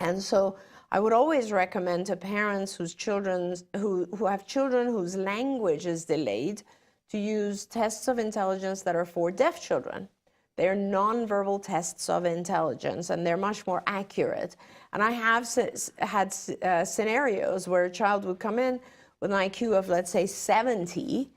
And so I would always recommend to parents who have children whose language is delayed to use tests of intelligence that are for deaf children. They're nonverbal tests of intelligence, and they're much more accurate. And I have had scenarios where a child would come in with an IQ of, let's say, 70,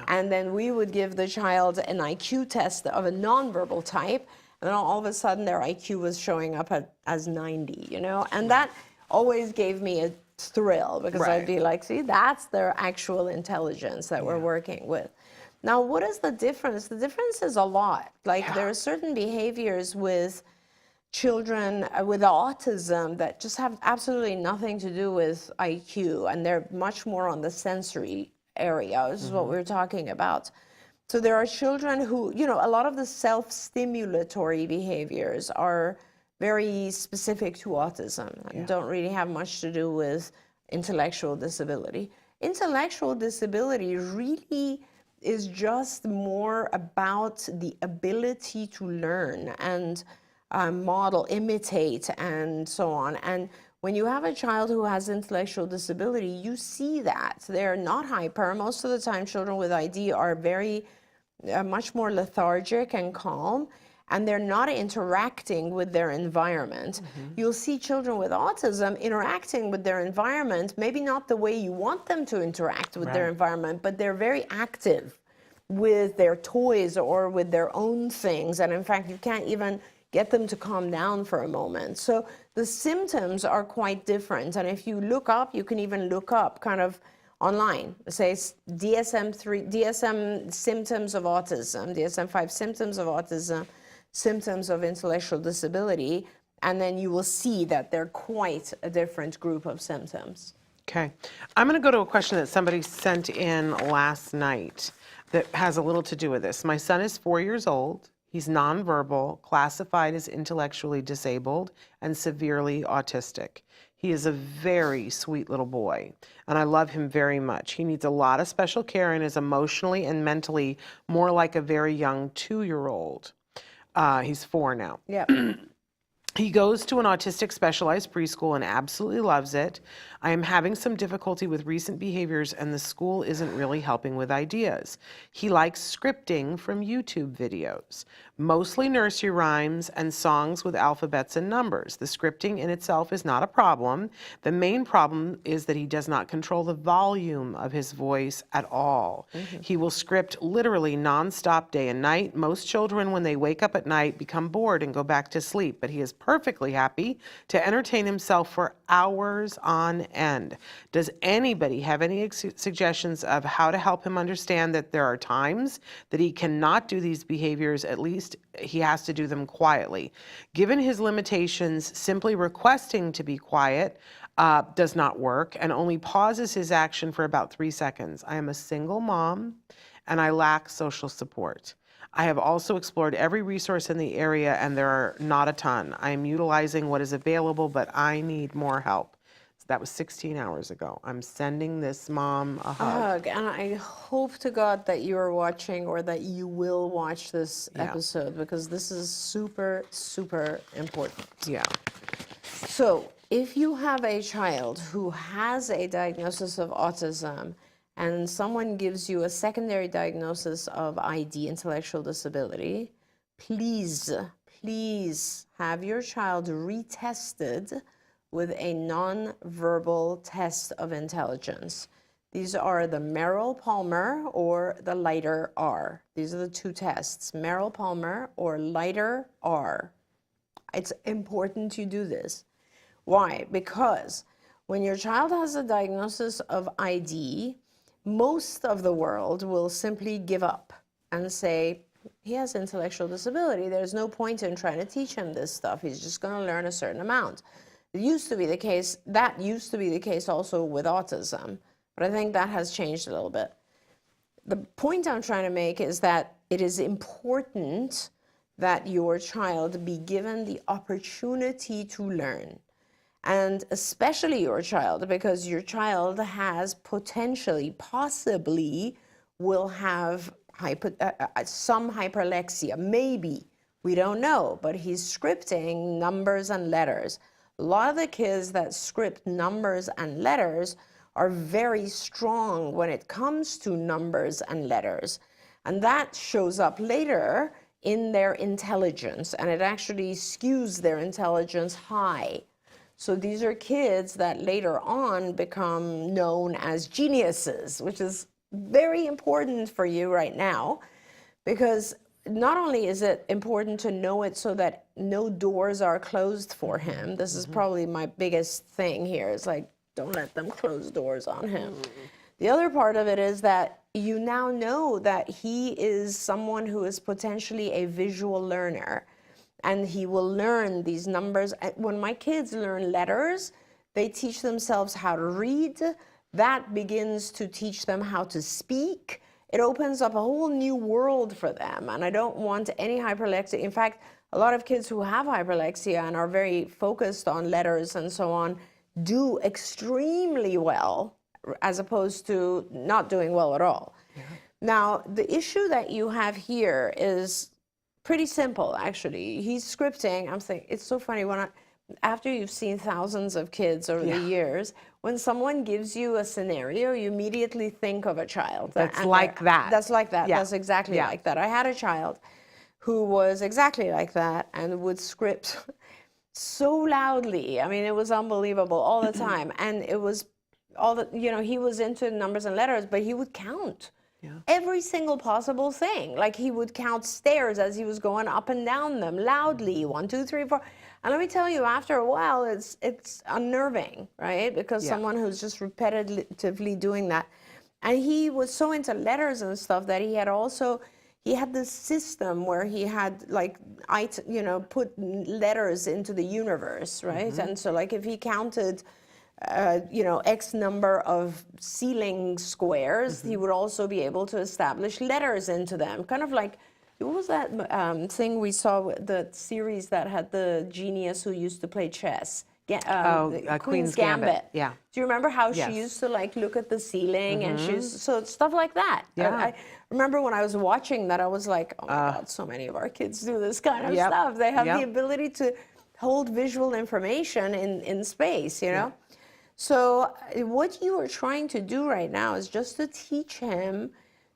and then we would give the child an IQ test of a nonverbal type, and then all of a sudden their IQ was showing up as 90, you know? And that always gave me a thrill, because I'd be like, see, that's their actual intelligence that we're working with. Now, what is the difference? The difference is a lot. Like, there are certain behaviors with children with autism that just have absolutely nothing to do with IQ, and they're much more on the sensory area. This is what we're talking about. So there are children who, you know, a lot of the self-stimulatory behaviors are very specific to autism and don't really have much to do with intellectual disability. Intellectual disability really is just more about the ability to learn and model, imitate, and so on. And when you have a child who has intellectual disability, you see that. They're not hyper. Most of the time, children with ID are very much more lethargic and calm, and they're not interacting with their environment. You'll see children with autism interacting with their environment, maybe not the way you want them to interact with their environment, but they're very active with their toys or with their own things. And in fact, you can't even get them to calm down for a moment. So the symptoms are quite different. And if you look up, you can even look up kind of online, say DSM symptoms of autism, DSM-5 symptoms of autism, symptoms of intellectual disability, and then you will see that they're quite a different group of symptoms. Okay. I'm going to go to a question that somebody sent in last night that has a little to do with this. My son is 4 years old. He's nonverbal, classified as intellectually disabled, and severely autistic. He is a very sweet little boy, and I love him very much. He needs a lot of special care and is emotionally and mentally more like a very young 2-year-old. He's 4 now. Yeah. He goes to an autistic specialized preschool and absolutely loves it. I am having some difficulty with recent behaviors, and the school isn't really helping with ideas. He likes scripting from YouTube videos, mostly nursery rhymes and songs with alphabets and numbers. The scripting in itself is not a problem. The main problem is that he does not control the volume of his voice at all. He will script literally nonstop day and night. Most children, when they wake up at night, become bored and go back to sleep, but he is perfectly happy to entertain himself for hours on end. Does anybody have any suggestions of how to help him understand that there are times that he cannot do these behaviors, at least he has to do them quietly? Given his limitations, simply requesting to be quiet does not work and only pauses his action for about 3 seconds. I am a single mom and I lack social support. I have also explored every resource in the area and there are not a ton. I am utilizing what is available, but I need more help. So that was 16 hours ago. I'm sending this mom a hug. And I hope to God that you are watching or that you will watch this episode, because this is super, super important. Yeah. So if you have a child who has a diagnosis of autism and someone gives you a secondary diagnosis of ID, intellectual disability, please, please have your child retested with a non-verbal test of intelligence. These are the Merrill-Palmer or the Leiter R. These are the two tests, Merrill-Palmer or Leiter R. It's important you do this. Why? Because when your child has a diagnosis of ID, most of the world will simply give up and say, he has intellectual disability. There's no point in trying to teach him this stuff. He's just going to learn a certain amount. It used to be the case, that used to be the case also with autism, but I think that has changed a little bit. The point I'm trying to make is that it is important that your child be given the opportunity to learn. And especially your child, because your child has potentially, possibly, will have some hyperlexia, maybe, we don't know, but he's scripting numbers and letters. A lot of the kids that script numbers and letters are very strong when it comes to numbers and letters. And that shows up later in their intelligence, and it actually skews their intelligence high. So these are kids that later on become known as geniuses, which is very important for you right now, because not only is it important to know it so that no doors are closed for him. This is probably my biggest thing here. It's like, don't let them close doors on him. The other part of it is that you now know that he is someone who is potentially a visual learner. And he will learn these numbers. When my kids learn letters, they teach themselves how to read. That begins to teach them how to speak. It opens up a whole new world for them. And I don't want any hyperlexia. In fact, a lot of kids who have hyperlexia and are very focused on letters and so on do extremely well, as opposed to not doing well at all. Yeah. Now, the issue that you have here is pretty simple, actually. He's scripting. I'm saying, it's so funny, after you've seen thousands of kids over the years, when someone gives you a scenario, you immediately think of a child. That's like that. That's like that. Yeah. That's exactly like that. I had a child who was exactly like that and would script so loudly. I mean, it was unbelievable all the time. And it was all the, he was into numbers and letters, but he would count. Yeah. Every single possible thing. Like he would count stairs as he was going up and down them loudly, 1, 2, 3, 4. And let me tell you, after a while, it's unnerving, right? Because someone who's just repetitively doing that. And he was so into letters and stuff that he had this system where he had put letters into the universe, right? And so like if he counted X number of ceiling squares, he would also be able to establish letters into them. Kind of like, what was that thing we saw, the series that had the genius who used to play chess? Queen's Gambit. Yeah. Do you remember how she used to look at the ceiling and so stuff like that? Yeah. I remember when I was watching that, I was like, oh my God, so many of our kids do this kind of stuff. They have the ability to hold visual information in space, you know? So what you are trying to do right now is just to teach him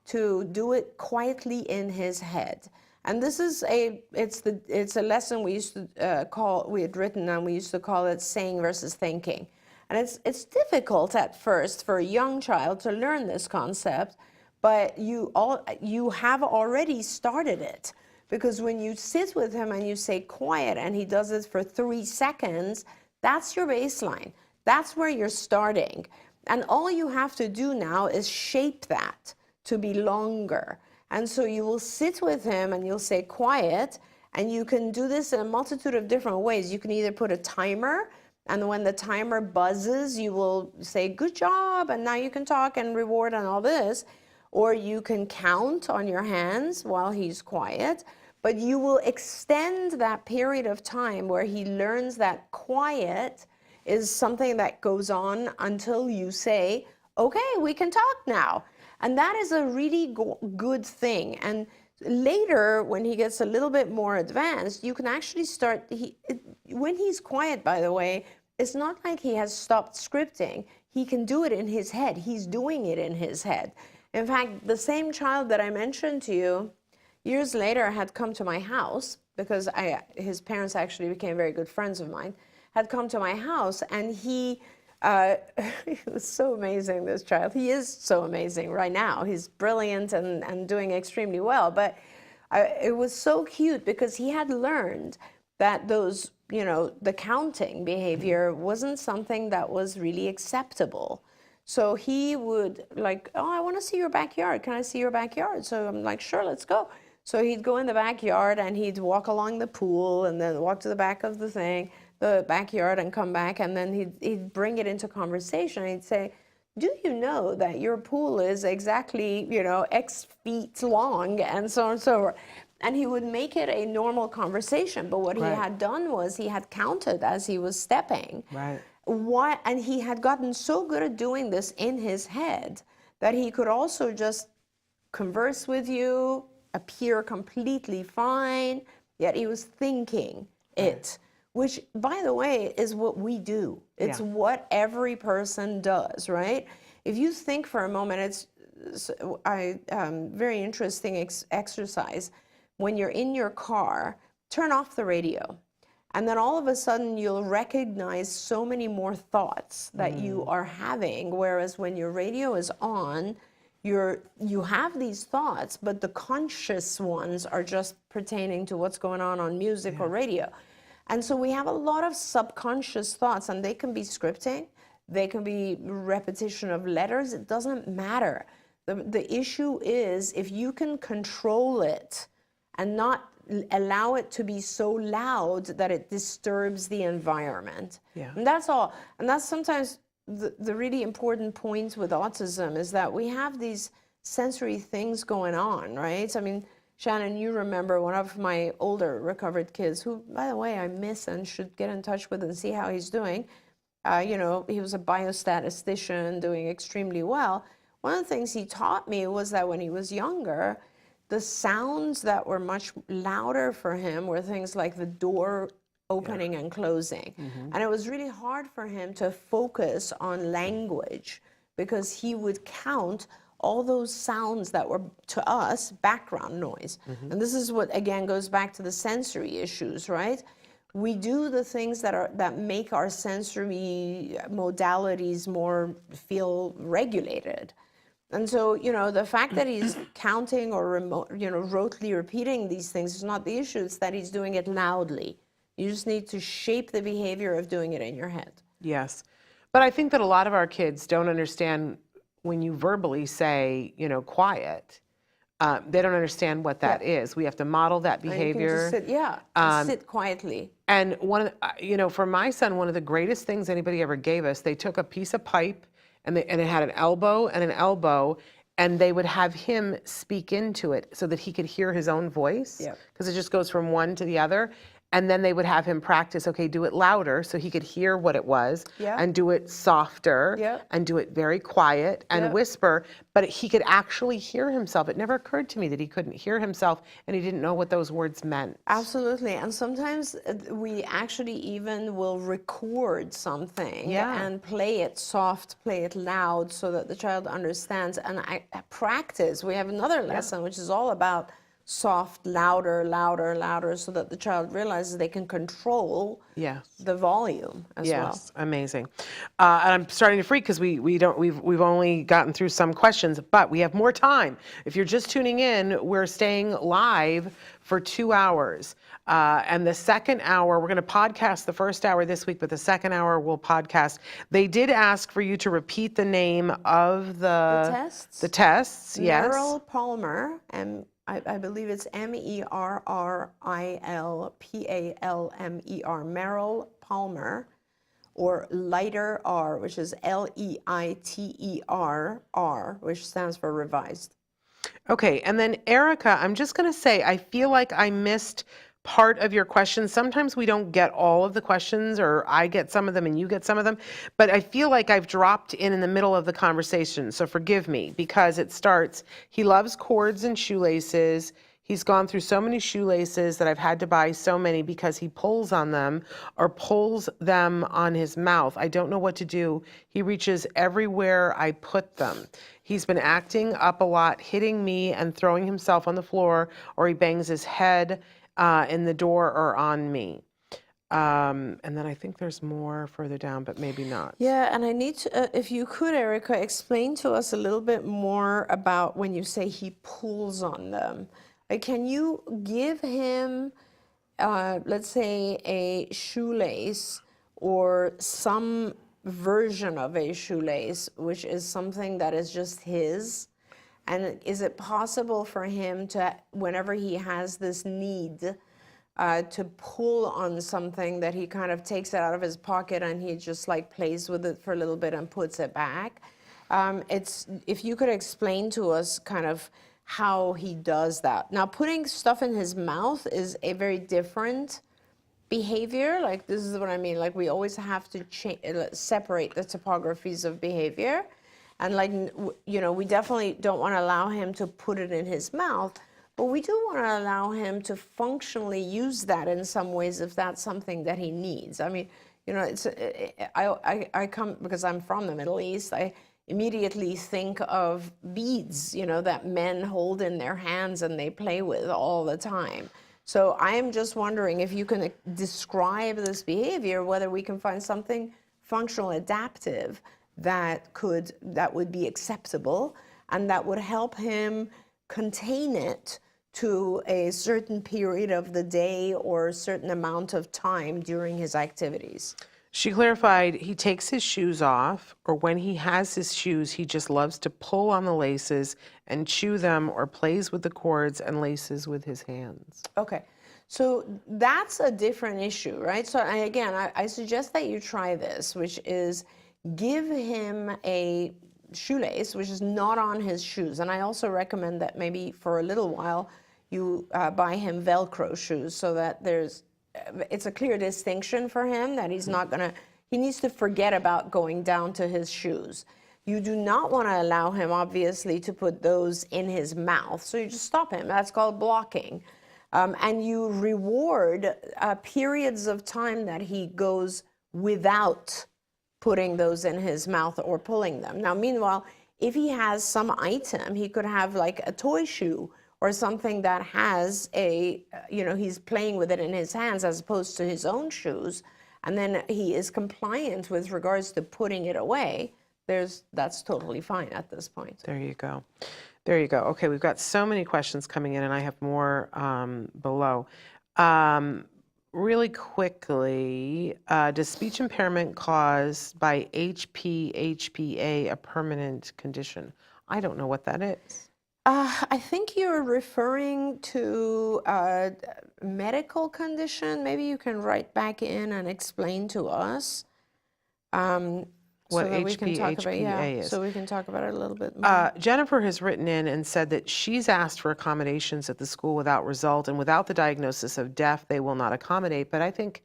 to do it quietly in his head. And this is it's a lesson we used to we had written, and we used to call it saying versus thinking. And it's difficult at first for a young child to learn this concept, but you have already started it, Because when you sit with him and you say quiet and he does it for 3 seconds, that's your baseline. That's where you're starting. And all you have to do now is shape that to be longer. And so you will sit with him and you'll say quiet, and you can do this in a multitude of different ways. You can either put a timer, and when the timer buzzes, you will say, good job, and now you can talk and reward and all this. Or you can count on your hands while he's quiet, but you will extend that period of time where he learns that quiet is something that goes on until you say, okay, we can talk now. And that is a really good thing. And later, when he gets a little bit more advanced, you can actually start, when he's quiet, by the way, it's not like he has stopped scripting. He can do it in his head. He's doing it in his head. In fact, the same child that I mentioned to you, years later had come to my house, because his parents actually became very good friends of mine, had come to my house, and he was so amazing, this child. He is so amazing right now. He's brilliant and doing extremely well. But it was so cute because he had learned that those, the counting behavior wasn't something that was really acceptable. So he would like, oh, I want to see your backyard. Can I see your backyard? So I'm like, sure, let's go. So he'd go in the backyard and he'd walk along the pool and then walk to the back of the backyard and come back, and then he'd bring it into conversation. He'd say, do you know that your pool is exactly, X feet long, and so on and so forth. And he would make it a normal conversation. But what he had done was he had counted as he was stepping. Right. And he had gotten so good at doing this in his head that he could also just converse with you, appear completely fine, yet he was thinking it. Which, by the way, is what we do. It's what every person does, right? If you think for a moment, it's very interesting exercise. When you're in your car, turn off the radio. And then all of a sudden, you'll recognize so many more thoughts that you are having. Whereas when your radio is on, you have these thoughts, but the conscious ones are just pertaining to what's going on music or radio. And so we have a lot of subconscious thoughts, and they can be scripting, they can be repetition of letters, it doesn't matter. The issue is if you can control it and not allow it to be so loud that it disturbs the environment. And that's all. And that's sometimes the really important point with autism, is that we have these sensory things going on, right? I mean, Shannon, you remember one of my older recovered kids, who, by the way, I miss and should get in touch with and see how he's doing. He was a biostatistician doing extremely well. One of the things he taught me was that when he was younger, the sounds that were much louder for him were things like the door opening and closing. And it was really hard for him to focus on language because he would count all those sounds that were, to us, background noise. And this is what, again, goes back to the sensory issues, right? We do the things that make our sensory modalities more feel regulated. And so, the fact that he's counting or rotely repeating these things is not the issue. It's that he's doing it loudly. You just need to shape the behavior of doing it in your head. Yes. But I think that a lot of our kids don't understand when you verbally say, quiet, they don't understand what that is. We have to model that behavior. And you can just sit quietly. And for my son, one of the greatest things anybody ever gave us, they took a piece of pipe and it had an elbow, and they would have him speak into it so that he could hear his own voice, because it just goes from one to the other. And then they would have him practice, okay, do it louder so he could hear what it was, and do it softer, and do it very quiet and whisper, but he could actually hear himself. It never occurred to me that he couldn't hear himself and he didn't know what those words meant. Absolutely. And sometimes we actually even will record something and play it soft, play it loud so that the child understands. And I practice. We have another lesson which is all about soft, louder, louder, louder, so that the child realizes they can control Yes. the volume as well. Yes, amazing. And I'm starting to freak because we've only gotten through some questions, but we have more time. If you're just tuning in, we're staying live for 2 hours. And the second hour, we're going to podcast the first hour this week, but the second hour we'll podcast. They did ask for you to repeat the name of the tests? The tests, yes. Merrill Palmer, I believe it's MERRILPALMER, Merrill Palmer, or Lighter R, which is LEITERR, which stands for revised. Okay, and then Erica, I'm just going to say, I feel like I missed part of your question. Sometimes we don't get all of the questions, or I get some of them and you get some of them, but I feel like I've dropped in the middle of the conversation, so forgive me, because it starts, he loves cords and shoelaces. He's gone through so many shoelaces that I've had to buy so many because he pulls on them or pulls them on his mouth. I don't know what to do. He reaches everywhere I put them. He's been acting up a lot, hitting me and throwing himself on the floor, or he bangs his head in the door or on me. And then I think there's more further down, but maybe not. Yeah, and I need to, if you could, Erica, explain to us a little bit more about when you say he pulls on them. Can you give him, let's say, a shoelace or some version of a shoelace, which is something that is just his? And is it possible for him to, whenever he has this need to pull on something, that he kind of takes it out of his pocket and he just like plays with it for a little bit and puts it back? If you could explain to us kind of how he does that. Now, putting stuff in his mouth is a very different behavior. Like, this is what I mean. Like, we always have to separate the topographies of behavior. And like, you know, we definitely don't want to allow him to put it in his mouth, but we do want to allow him to functionally use that in some ways if that's something that he needs. I mean, you know, I come, because I'm from the Middle East, I immediately think of beads, you know, that men hold in their hands and they play with all the time. So I am just wondering if you can describe this behavior, whether we can find something functional, adaptive, that would be acceptable and that would help him contain it to a certain period of the day or a certain amount of time during his activities. She clarified he takes his shoes off, or when he has his shoes, he just loves to pull on the laces and chew them, or plays with the cords and laces with his hands. Okay, so that's a different issue, right? So again, I suggest that you try this, which is give him a shoelace, which is not on his shoes. And I also recommend that maybe for a little while you buy him Velcro shoes, so that it's a clear distinction for him that he's not gonna, he needs to forget about going down to his shoes. You do not want to allow him, obviously, to put those in his mouth. So you just stop him. That's called blocking. And you reward periods of time that he goes without putting those in his mouth or pulling them. Now, meanwhile, if he has some item, he could have like a toy shoe or something that has he's playing with it in his hands as opposed to his own shoes, and then he is compliant with regards to putting it away, that's totally fine at this point. There you go. There you go. Okay, we've got so many questions coming in, and I have more below. Really quickly, does speech impairment caused by HPA a permanent condition? I don't know what that is. I think you're referring to a medical condition. Maybe you can write back in and explain to us. What so that we can talk HPA is. So we can talk about it a little bit more. Jennifer has written in and said that she's asked for accommodations at the school without result, and without the diagnosis of deaf, they will not accommodate. But I think,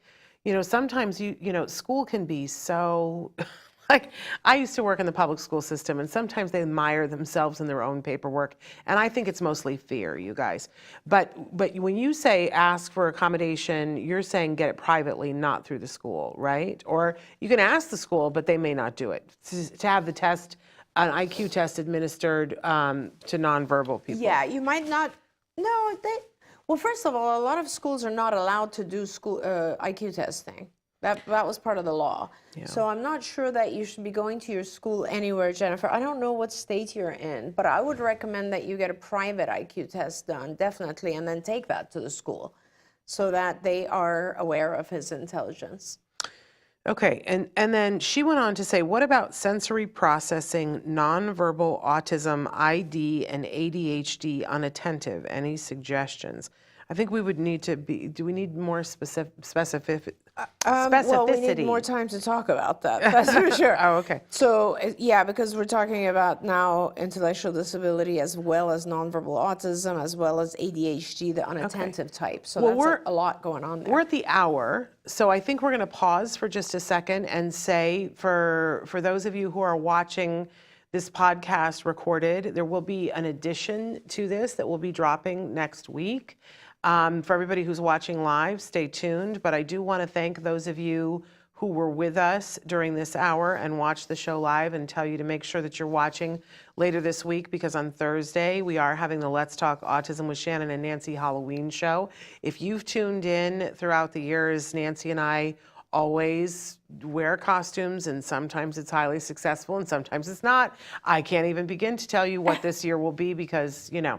sometimes school can be so, like, I used to work in the public school system, and sometimes they mire themselves in their own paperwork, and I think it's mostly fear, you guys. But when you say ask for accommodation, you're saying get it privately, not through the school, right? Or you can ask the school, but they may not do it. To have the test, an IQ test administered to nonverbal people. Yeah, you might not No, well, first of all, a lot of schools are not allowed to do school IQ testing. That was part of the law. Yeah. So I'm not sure that you should be going to your school anywhere, Jennifer. I don't know what state you're in, but I would recommend that you get a private IQ test done, definitely, and then take that to the school so that they are aware of his intelligence. Okay, and then she went on to say, what about sensory processing, nonverbal autism, ID and ADHD unattentive? Any suggestions? I think we would need to be, do we need more specificity? Well, we need more time to talk about that, that's for sure. Oh, okay. So, yeah, because we're talking about now intellectual disability as well as nonverbal autism, as well as ADHD, the unattentive type. So that's a lot going on there. We're at the hour, so I think we're going to pause for just a second and say, for those of you who are watching this podcast recorded, there will be an addition to this that will be dropping next week. For everybody who's watching live, stay tuned. But I do want to thank those of you who were with us during this hour and watched the show live, and tell you to make sure that you're watching later this week, because on Thursday we are having the Let's Talk Autism with Shannon and Nancy Halloween show. If you've tuned in throughout the years, Nancy and I always wear costumes, and sometimes it's highly successful and sometimes it's not. I can't even begin to tell you what this year will be, because, you know,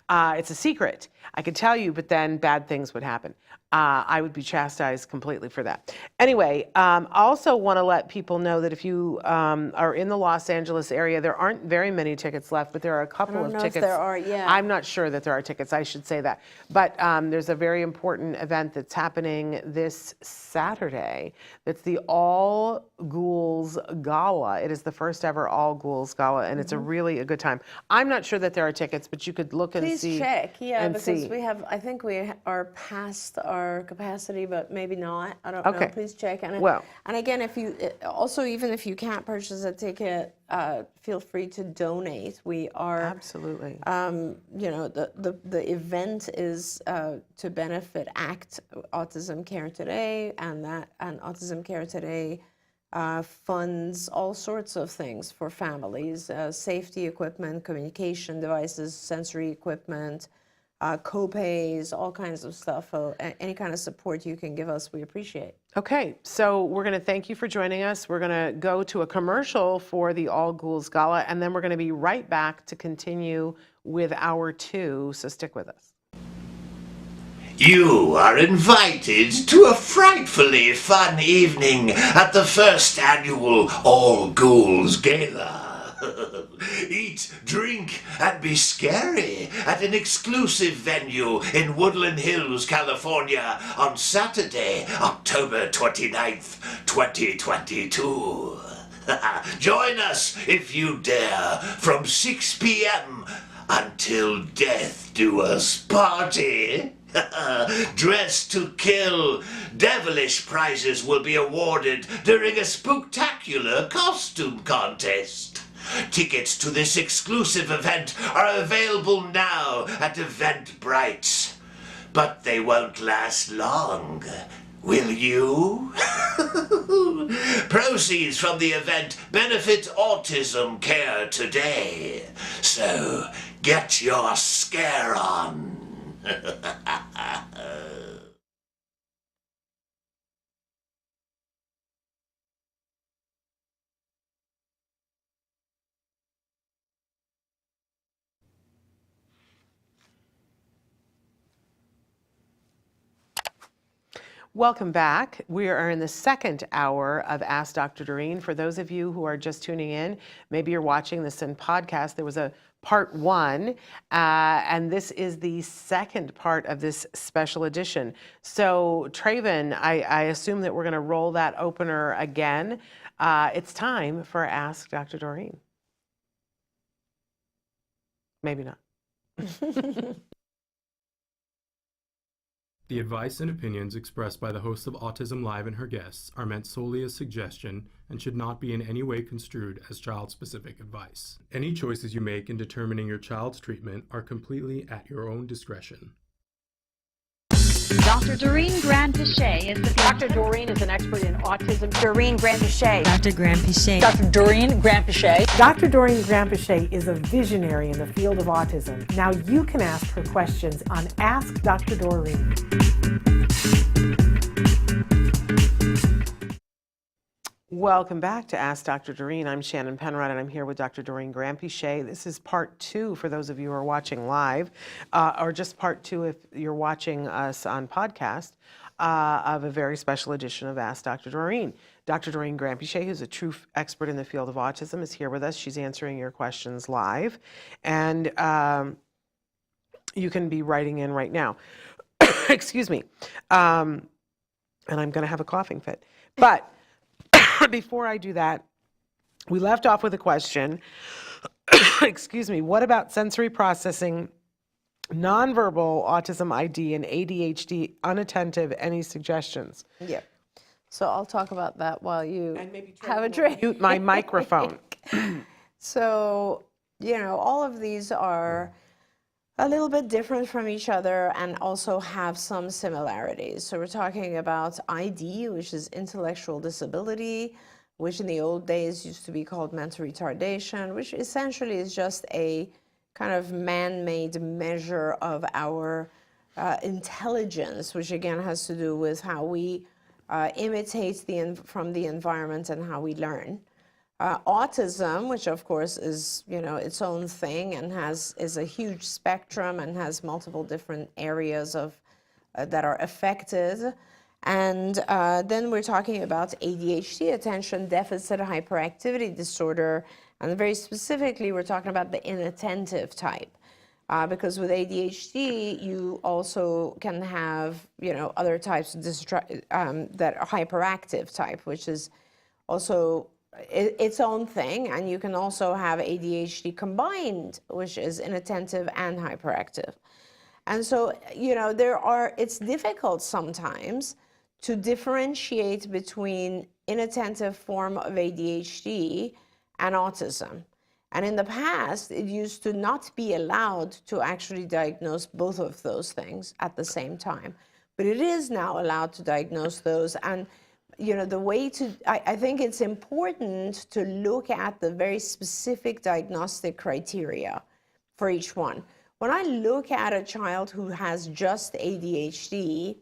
it's a secret. I could tell you, but then bad things would happen. I would be chastised completely for that. Anyway, I also want to let people know that if you are in the Los Angeles area, there aren't very many tickets left, but there are a couple of tickets. If there are, yeah. I'm not sure that there are tickets, I should say that. But there's a very important event that's happening this Saturday. That's the All Ghouls Gala. It is the first ever All Ghouls Gala, and it's a really a good time. I'm not sure that there are tickets, but you could look and Please see. check, yeah, and because see. we have, I think we are past our capacity, but maybe not. I don't Okay. know. Please check. And, Well. and again, if you, also, even if you can't purchase a ticket, feel free to donate. We are, Absolutely. you know, the event is to benefit ACT, Autism Care Today, and Autism Care Today funds all sorts of things for families, safety equipment, communication devices, sensory equipment, co-pays, all kinds of stuff. Any kind of support you can give us, we appreciate. Okay, so we're going to thank you for joining us. We're going to go to a commercial for the All Ghouls Gala, and then we're going to be right back to continue with hour 2, so stick with us. You are invited to a frightfully fun evening at the first annual All Ghouls Gala. Eat, drink, and be scary at an exclusive venue in Woodland Hills, California on Saturday, October 29th, 2022. Join us if you dare from 6 p.m. until death do us party. Dressed to kill. Devilish prizes will be awarded during a spooktacular costume contest. Tickets to this exclusive event are available now at Eventbrite. But they won't last long. Will you? Proceeds from the event benefit Autism Care Today. So get your scare on. Welcome back. We are in the second hour of Ask Dr. Doreen. For those of you who are just tuning in, maybe you're watching this in podcast, there was a part 1, and this is the second part of this special edition. So Traven, I assume that we're going to roll that opener again. It's time for Ask Dr. Doreen. Maybe not. The advice and opinions expressed by the host of Autism Live and her guests are meant solely as suggestion and should not be in any way construed as child-specific advice. Any choices you make in determining your child's treatment are completely at your own discretion. Dr. Doreen Granpeesheh is the Dr. Doreen is an expert in autism. Doreen Granpeesheh. Dr. Granpeesheh. Dr. Doreen Granpeesheh. Dr. Doreen Granpeesheh is a visionary in the field of autism. Now you can ask her questions on Ask Dr. Doreen. Welcome back to Ask Dr. Doreen. I'm Shannon Penrod, and I'm here with Dr. Doreen Granpeesheh. This is part 2 for those of you who are watching live, or just part 2 if you're watching us on podcast, of a very special edition of Ask Dr. Doreen. Dr. Doreen Granpeesheh, who's a true expert in the field of autism, is here with us. She's answering your questions live, and you can be writing in right now. Excuse me. And I'm going to have a coughing fit. But before I do that, we left off with a question. Excuse me. What about sensory processing, nonverbal autism ID and ADHD unattentive? Any suggestions? Yeah. So I'll talk about that while you maybe have a drink. Mute my microphone. So, all of these are a little bit different from each other and also have some similarities. So we're talking about ID, which is intellectual disability, which in the old days used to be called mental retardation, which essentially is just a kind of man-made measure of our intelligence, which again has to do with how we imitate from the environment and how we learn. Autism, which of course is its own thing and is a huge spectrum and has multiple different areas of that are affected, and then we're talking about ADHD, attention deficit hyperactivity disorder, and very specifically we're talking about the inattentive type, because with ADHD you also can have other types of that are hyperactive type, which is also its own thing, and you can also have ADHD combined, which is inattentive and hyperactive. And so, it's difficult sometimes to differentiate between inattentive form of ADHD and autism. And in the past, it used to not be allowed to actually diagnose both of those things at the same time. But it is now allowed to diagnose those, and the way I think it's important to look at the very specific diagnostic criteria for each one. When I look at a child who has just ADHD,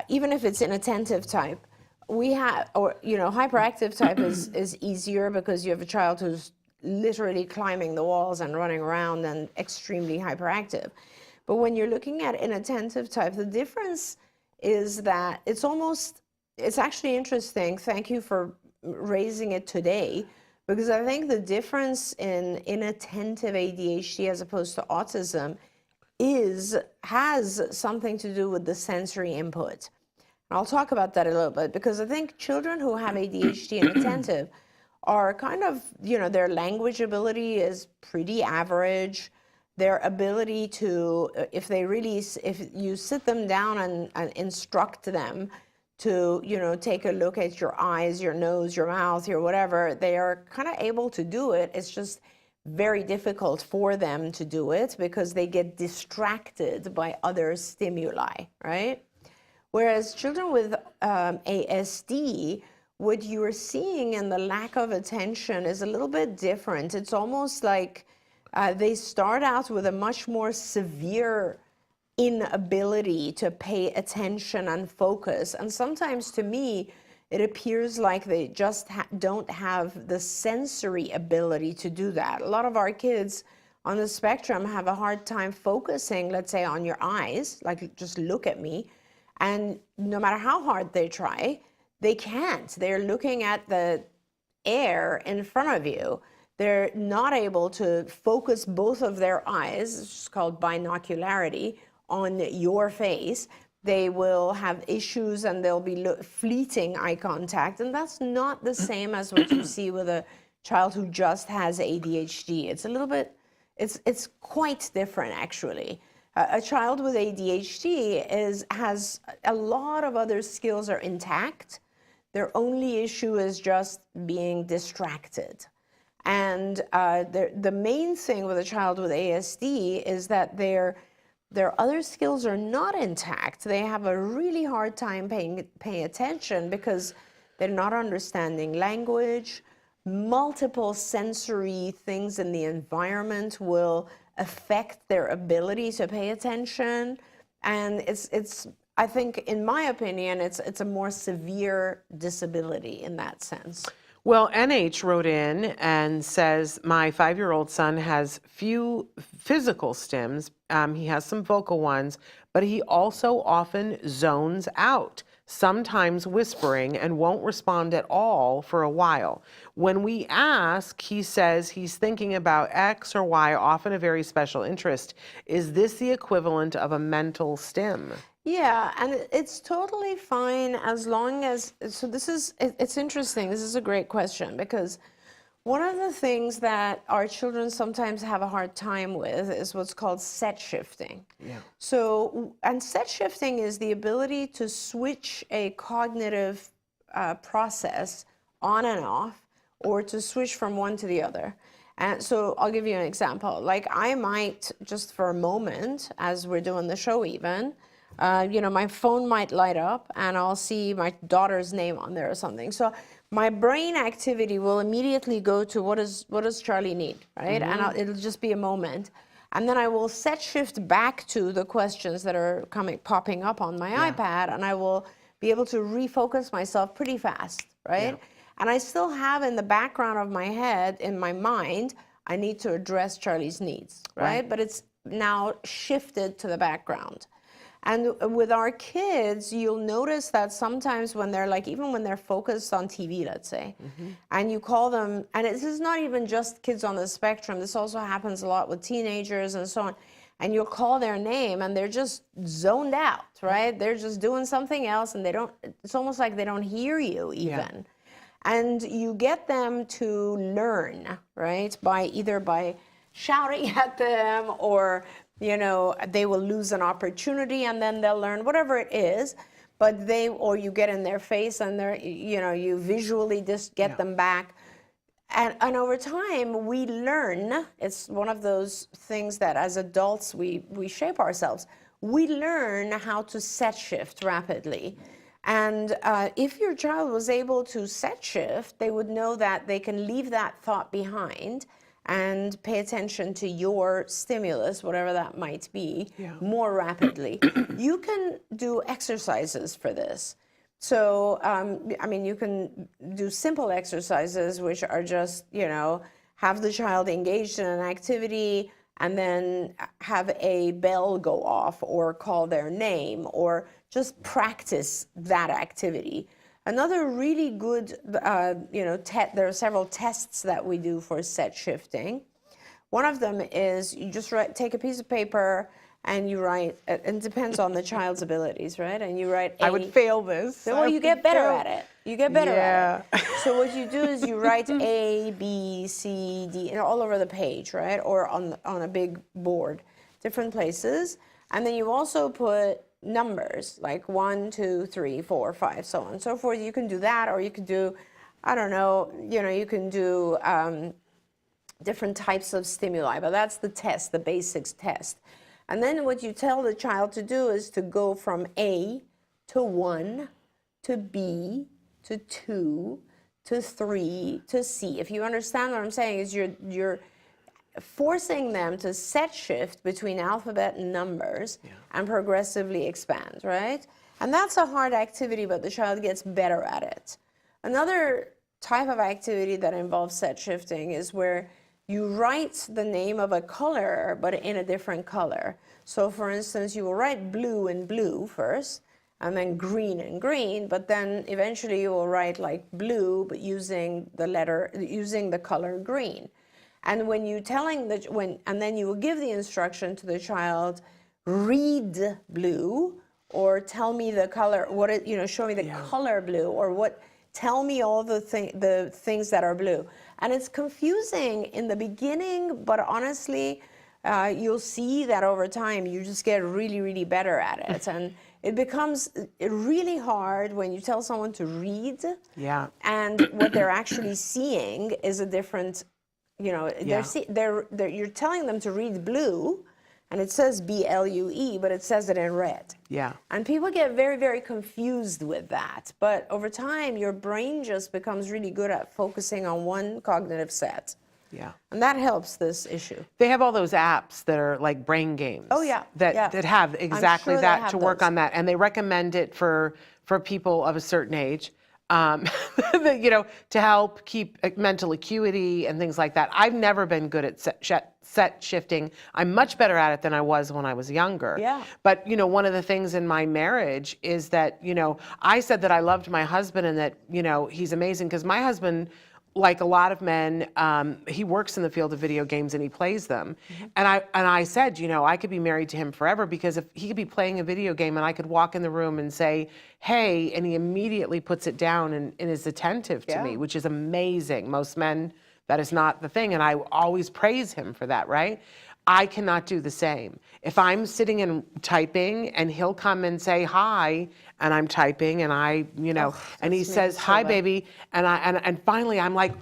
even if it's inattentive type, hyperactive type is easier because you have a child who's literally climbing the walls and running around and extremely hyperactive. But when you're looking at inattentive type, the difference is that it's actually interesting. Thank you for raising it today, because I think the difference in inattentive ADHD as opposed to autism has something to do with the sensory input. And I'll talk about that a little bit, because I think children who have ADHD and attentive are kind of, their language ability is pretty average. Their ability to, if you sit them down and instruct them to, take a look at your eyes, your nose, your mouth, your whatever, they are kind of able to do it. It's just very difficult for them to do it because they get distracted by other stimuli, right? Whereas children with ASD, what you are seeing in the lack of attention is a little bit different. It's almost like they start out with a much more severe inability to pay attention and focus. And sometimes to me, it appears like they just don't have the sensory ability to do that. A lot of our kids on the spectrum have a hard time focusing, let's say, on your eyes, like just look at me. And no matter how hard they try, they can't. They're looking at the air in front of you. They're not able to focus both of their eyes, it's called binocularity, on your face. They will have issues and they'll be fleeting eye contact. And that's not the same as what you see with a child who just has ADHD. It's a little bit, it's quite different actually. A child with ADHD has a lot of other skills are intact. Their only issue is just being distracted. And the main thing with a child with ASD is that their other skills are not intact. They have a really hard time paying attention because they're not understanding language. Multiple sensory things in the environment will affect their ability to pay attention. And it's I think, in my opinion, it's a more severe disability in that sense. Well, NH wrote in and says, my 5-year-old son has few physical stims. He has some vocal ones, but he also often zones out, sometimes whispering, and won't respond at all for a while. When we ask, he says he's thinking about X or Y, often a very special interest. Is this the equivalent of a mental stim? Yeah, and it's totally fine as long as, so it's interesting. This is a great question because one of the things that our children sometimes have a hard time with is what's called set shifting. Yeah. So, and set shifting is the ability to switch a cognitive process on and off, or to switch from one to the other. And so I'll give you an example. Like I might, just for a moment, as we're doing the show even, my phone might light up and I'll see my daughter's name on there or something. So my brain activity will immediately go to what does Charlie need, right? And it'll just be a moment. And then I will set shift back to the questions that are popping up on my iPad, and I will be able to refocus myself pretty fast, right? Yeah. And I still have in the background of my head, in my mind, I need to address Charlie's needs, right? But it's now shifted to the background. And with our kids, you'll notice that sometimes when they're like, even when they're focused on TV, let's say, and you call them, and this is not even just kids on the spectrum, this also happens a lot with teenagers and so on, and you'll call their name and they're just zoned out, right? They're just doing something else and it's almost like they don't hear you even. Yeah. And you get them to learn, right? Either by shouting at them, or they will lose an opportunity and then they'll learn, whatever it is, but or you get in their face and you visually just get them back. And over time, we learn. It's one of those things that as adults, we shape ourselves. We learn how to set shift rapidly. And if your child was able to set shift, they would know that they can leave that thought behind and pay attention to your stimulus, whatever that might be, more rapidly. You can do exercises for this. So, you can do simple exercises, which are just, have the child engaged in an activity and then have a bell go off or call their name, or just practice that activity. Another really good, there are several tests that we do for set shifting. One of them is you just take a piece of paper and you write, it depends on the child's abilities, right? And you write I would fail this. So, well, you get better at it. You get better at it. So what you do is you write A, B, C, D, and all over the page, right? Or on a big board, different places. And then you also put numbers like 1, 2, 3, 4, 5, so on and so forth. You can do that, or you could do, you can do different types of stimuli, but that's the test, the basics test. And then what you tell the child to do is to go from A to 1 to B to 2 to 3 to C. If you understand what I'm saying, is you're forcing them to set shift between alphabet and numbers and progressively expand, right? And that's a hard activity, but the child gets better at it. Another type of activity that involves set shifting is where you write the name of a color, but in a different color. So for instance, you will write blue in blue first, and then green in green, but then eventually you will write like blue, but using the color green. And when you and then you will give the instruction to the child, read blue, or tell me the color, show me the color blue, or tell me all the things that are blue. And it's confusing in the beginning, but honestly, you'll see that over time, you just get really, really better at it. And it becomes really hard when you tell someone to read, and what they're actually seeing is a different, you're telling them to read blue, and it says BLUE, but it says it in red. Yeah. And people get very, very confused with that. But over time, your brain just becomes really good at focusing on one cognitive set. Yeah. And that helps this issue. They have all those apps that are like brain games. Oh, yeah, That yeah. that have exactly sure they that have to work those. on that, and they recommend it for people of a certain age, that, to help keep mental acuity and things like that. I've never been good at set shifting. I'm much better at it than I was when I was younger. Yeah. But one of the things in my marriage is that I said that I loved my husband and that he's amazing, because my husband, like a lot of men, he works in the field of video games and he plays them. And I said, I could be married to him forever, because if he could be playing a video game and I could walk in the room and say, hey, and he immediately puts it down and is attentive to me, which is amazing. Most men, that is not the thing. And I always praise him for that, right? I cannot do the same. If I'm sitting and typing and he'll come and say hi, and I'm typing and and he says, hi, baby. And finally I'm like,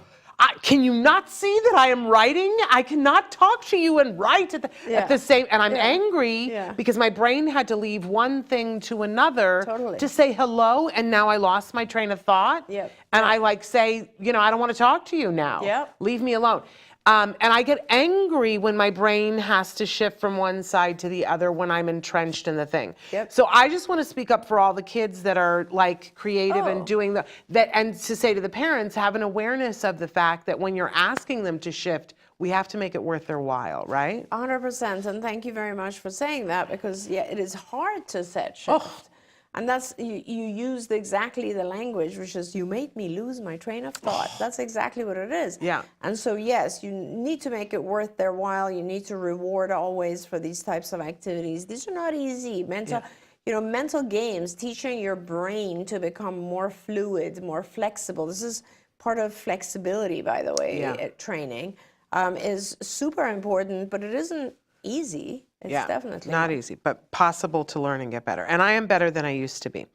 can you not see that I am writing? I cannot talk to you and write at the same, and I'm angry because my brain had to leave one thing to another to say hello, and now I lost my train of thought. And I say, I don't want to talk to you now. Leave me alone. And I get angry when my brain has to shift from one side to the other when I'm entrenched in the thing. So I just want to speak up for all the kids that are like creative and doing that, and to say to the parents, have an awareness of the fact that when you're asking them to shift, we have to make it worth their while, right? 100%, and thank you very much for saying that, because it is hard to set shift. And that's, you used exactly the language, which is, you made me lose my train of thought. That's exactly what it is. And so, yes, you need to make it worth their while. You need to reward always for these types of activities. These are not easy. Mental games, teaching your brain to become more fluid, more flexible. This is part of flexibility, by the way, training, is super important, but it isn't easy. It's definitely not easy, but possible to learn and get better. And I am better than I used to be.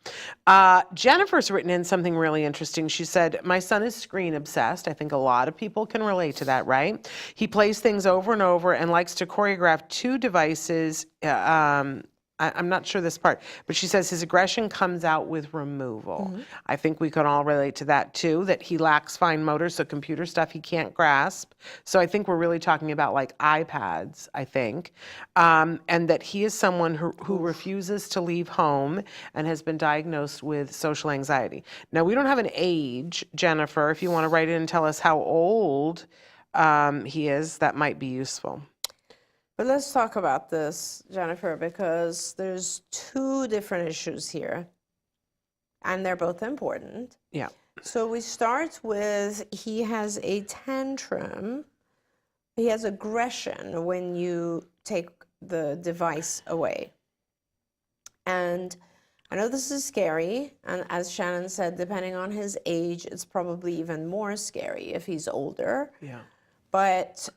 Jennifer's written in something really interesting. She said, my son is screen obsessed. I think a lot of people can relate to that, right? He plays things over and over and likes to choreograph 2 devices. I'm not sure this part, but she says his aggression comes out with removal. I think we can all relate to that too, that he lacks fine motor, so computer stuff he can't grasp. So I think we're really talking about like iPads, I think. And that he is someone who refuses to leave home and has been diagnosed with social anxiety. Now, we don't have an age, Jennifer. If you want to write in and tell us how old he is, that might be useful. But let's talk about this, Jennifer, because there's 2 different issues here, and they're both important. So we start with, he has a tantrum. He has aggression when you take the device away. And I know this is scary, and as Shannon said, depending on his age, it's probably even more scary if he's older. But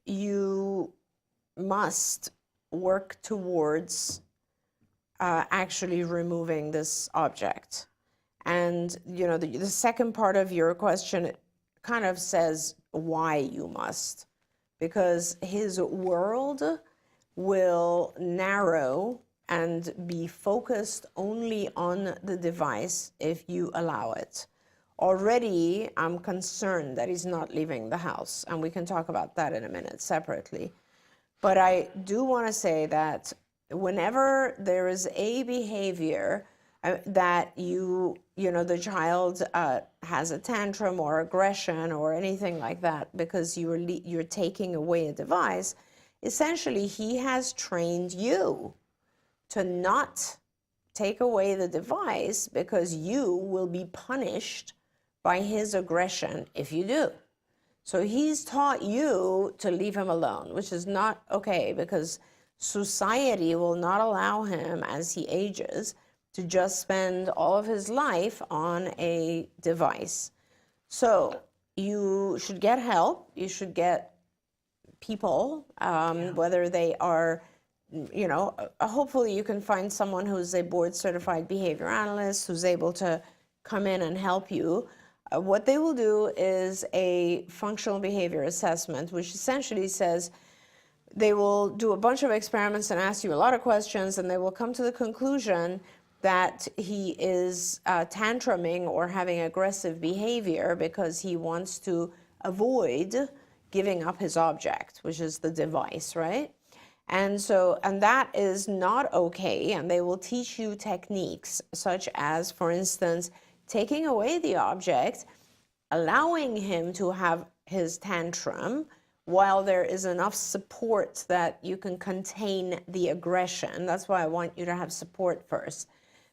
you must work towards actually removing this object. And the second part of your question kind of says why you must, because his world will narrow and be focused only on the device if you allow it. Already, I'm concerned that he's not leaving the house, and we can talk about that in a minute separately. But I do want to say that whenever there is a behavior that the child has a tantrum or aggression or anything like that because you're taking away a device, essentially he has trained you to not take away the device because you will be punished by his aggression if you do. So he's taught you to leave him alone, which is not okay, because society will not allow him as he ages to just spend all of his life on a device. So you should get help. You should get people, whether they are, hopefully you can find someone who's a board certified behavior analyst who's able to come in and help you. What they will do is a functional behavior assessment, which essentially says, they will do a bunch of experiments and ask you a lot of questions, and they will come to the conclusion that he is tantruming or having aggressive behavior because he wants to avoid giving up his object, which is the device, right? And that is not okay, and they will teach you techniques such as, for instance, taking away the object, allowing him to have his tantrum while there is enough support that you can contain the aggression. That's why I want you to have support first.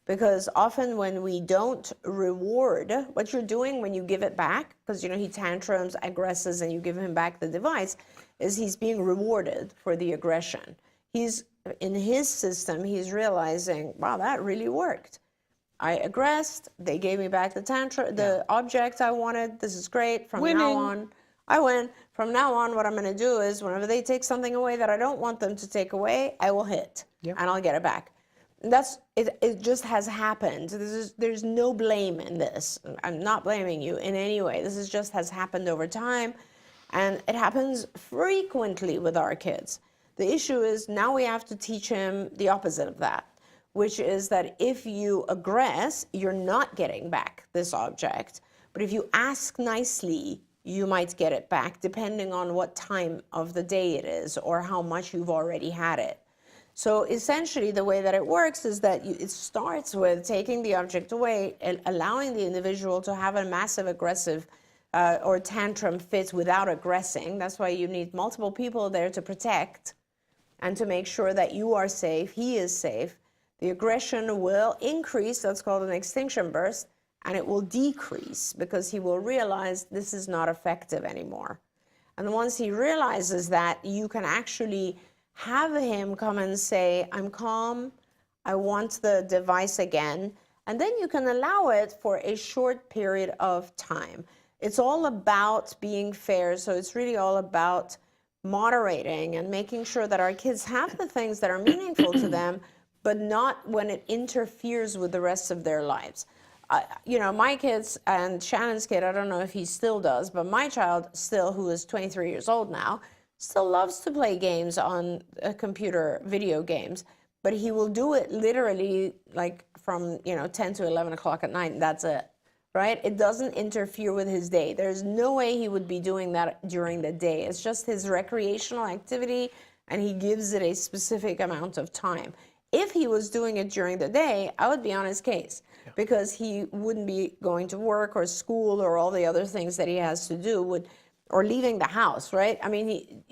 Because often when we don't reward what you're doing when you give it back, because he tantrums, aggresses, and you give him back the device, is he's being rewarded for the aggression. He's, in his system, he's realizing, wow, that really worked. I aggressed, they gave me back the object I wanted, this is great, from now on, I win. From now on, what I'm gonna do is whenever they take something away that I don't want them to take away, I will hit, and I'll get it back. It just has happened. There's no blame in this. I'm not blaming you in any way. This just has happened over time, and it happens frequently with our kids. The issue is now we have to teach him the opposite of that, which is that if you aggress, you're not getting back this object. But if you ask nicely, you might get it back depending on what time of the day it is or how much you've already had it. So essentially the way that it works is that it starts with taking the object away and allowing the individual to have a massive aggressive or tantrum fit without aggressing. That's why you need multiple people there to protect and to make sure that you are safe, he is safe. The aggression will increase, that's called an extinction burst, and it will decrease because he will realize this is not effective anymore. And once he realizes that, you can actually have him come and say, I'm calm, I want the device again, and then you can allow it for a short period of time. It's all about being fair, so it's really all about moderating and making sure that our kids have the things that are meaningful to them, but not when it interferes with the rest of their lives. My kids and Shannon's kid, I don't know if he still does, but my child still, who is 23 years old now, still loves to play games on a computer, video games, but he will do it literally like from 10 to 11 o'clock at night, and that's it, right? It doesn't interfere with his day. There's no way he would be doing that during the day. It's just his recreational activity, and he gives it a specific amount of time. If he was doing it during the day, I would be on his case because he wouldn't be going to work or school or all the other things that he has to do or leaving the house, right? I mean,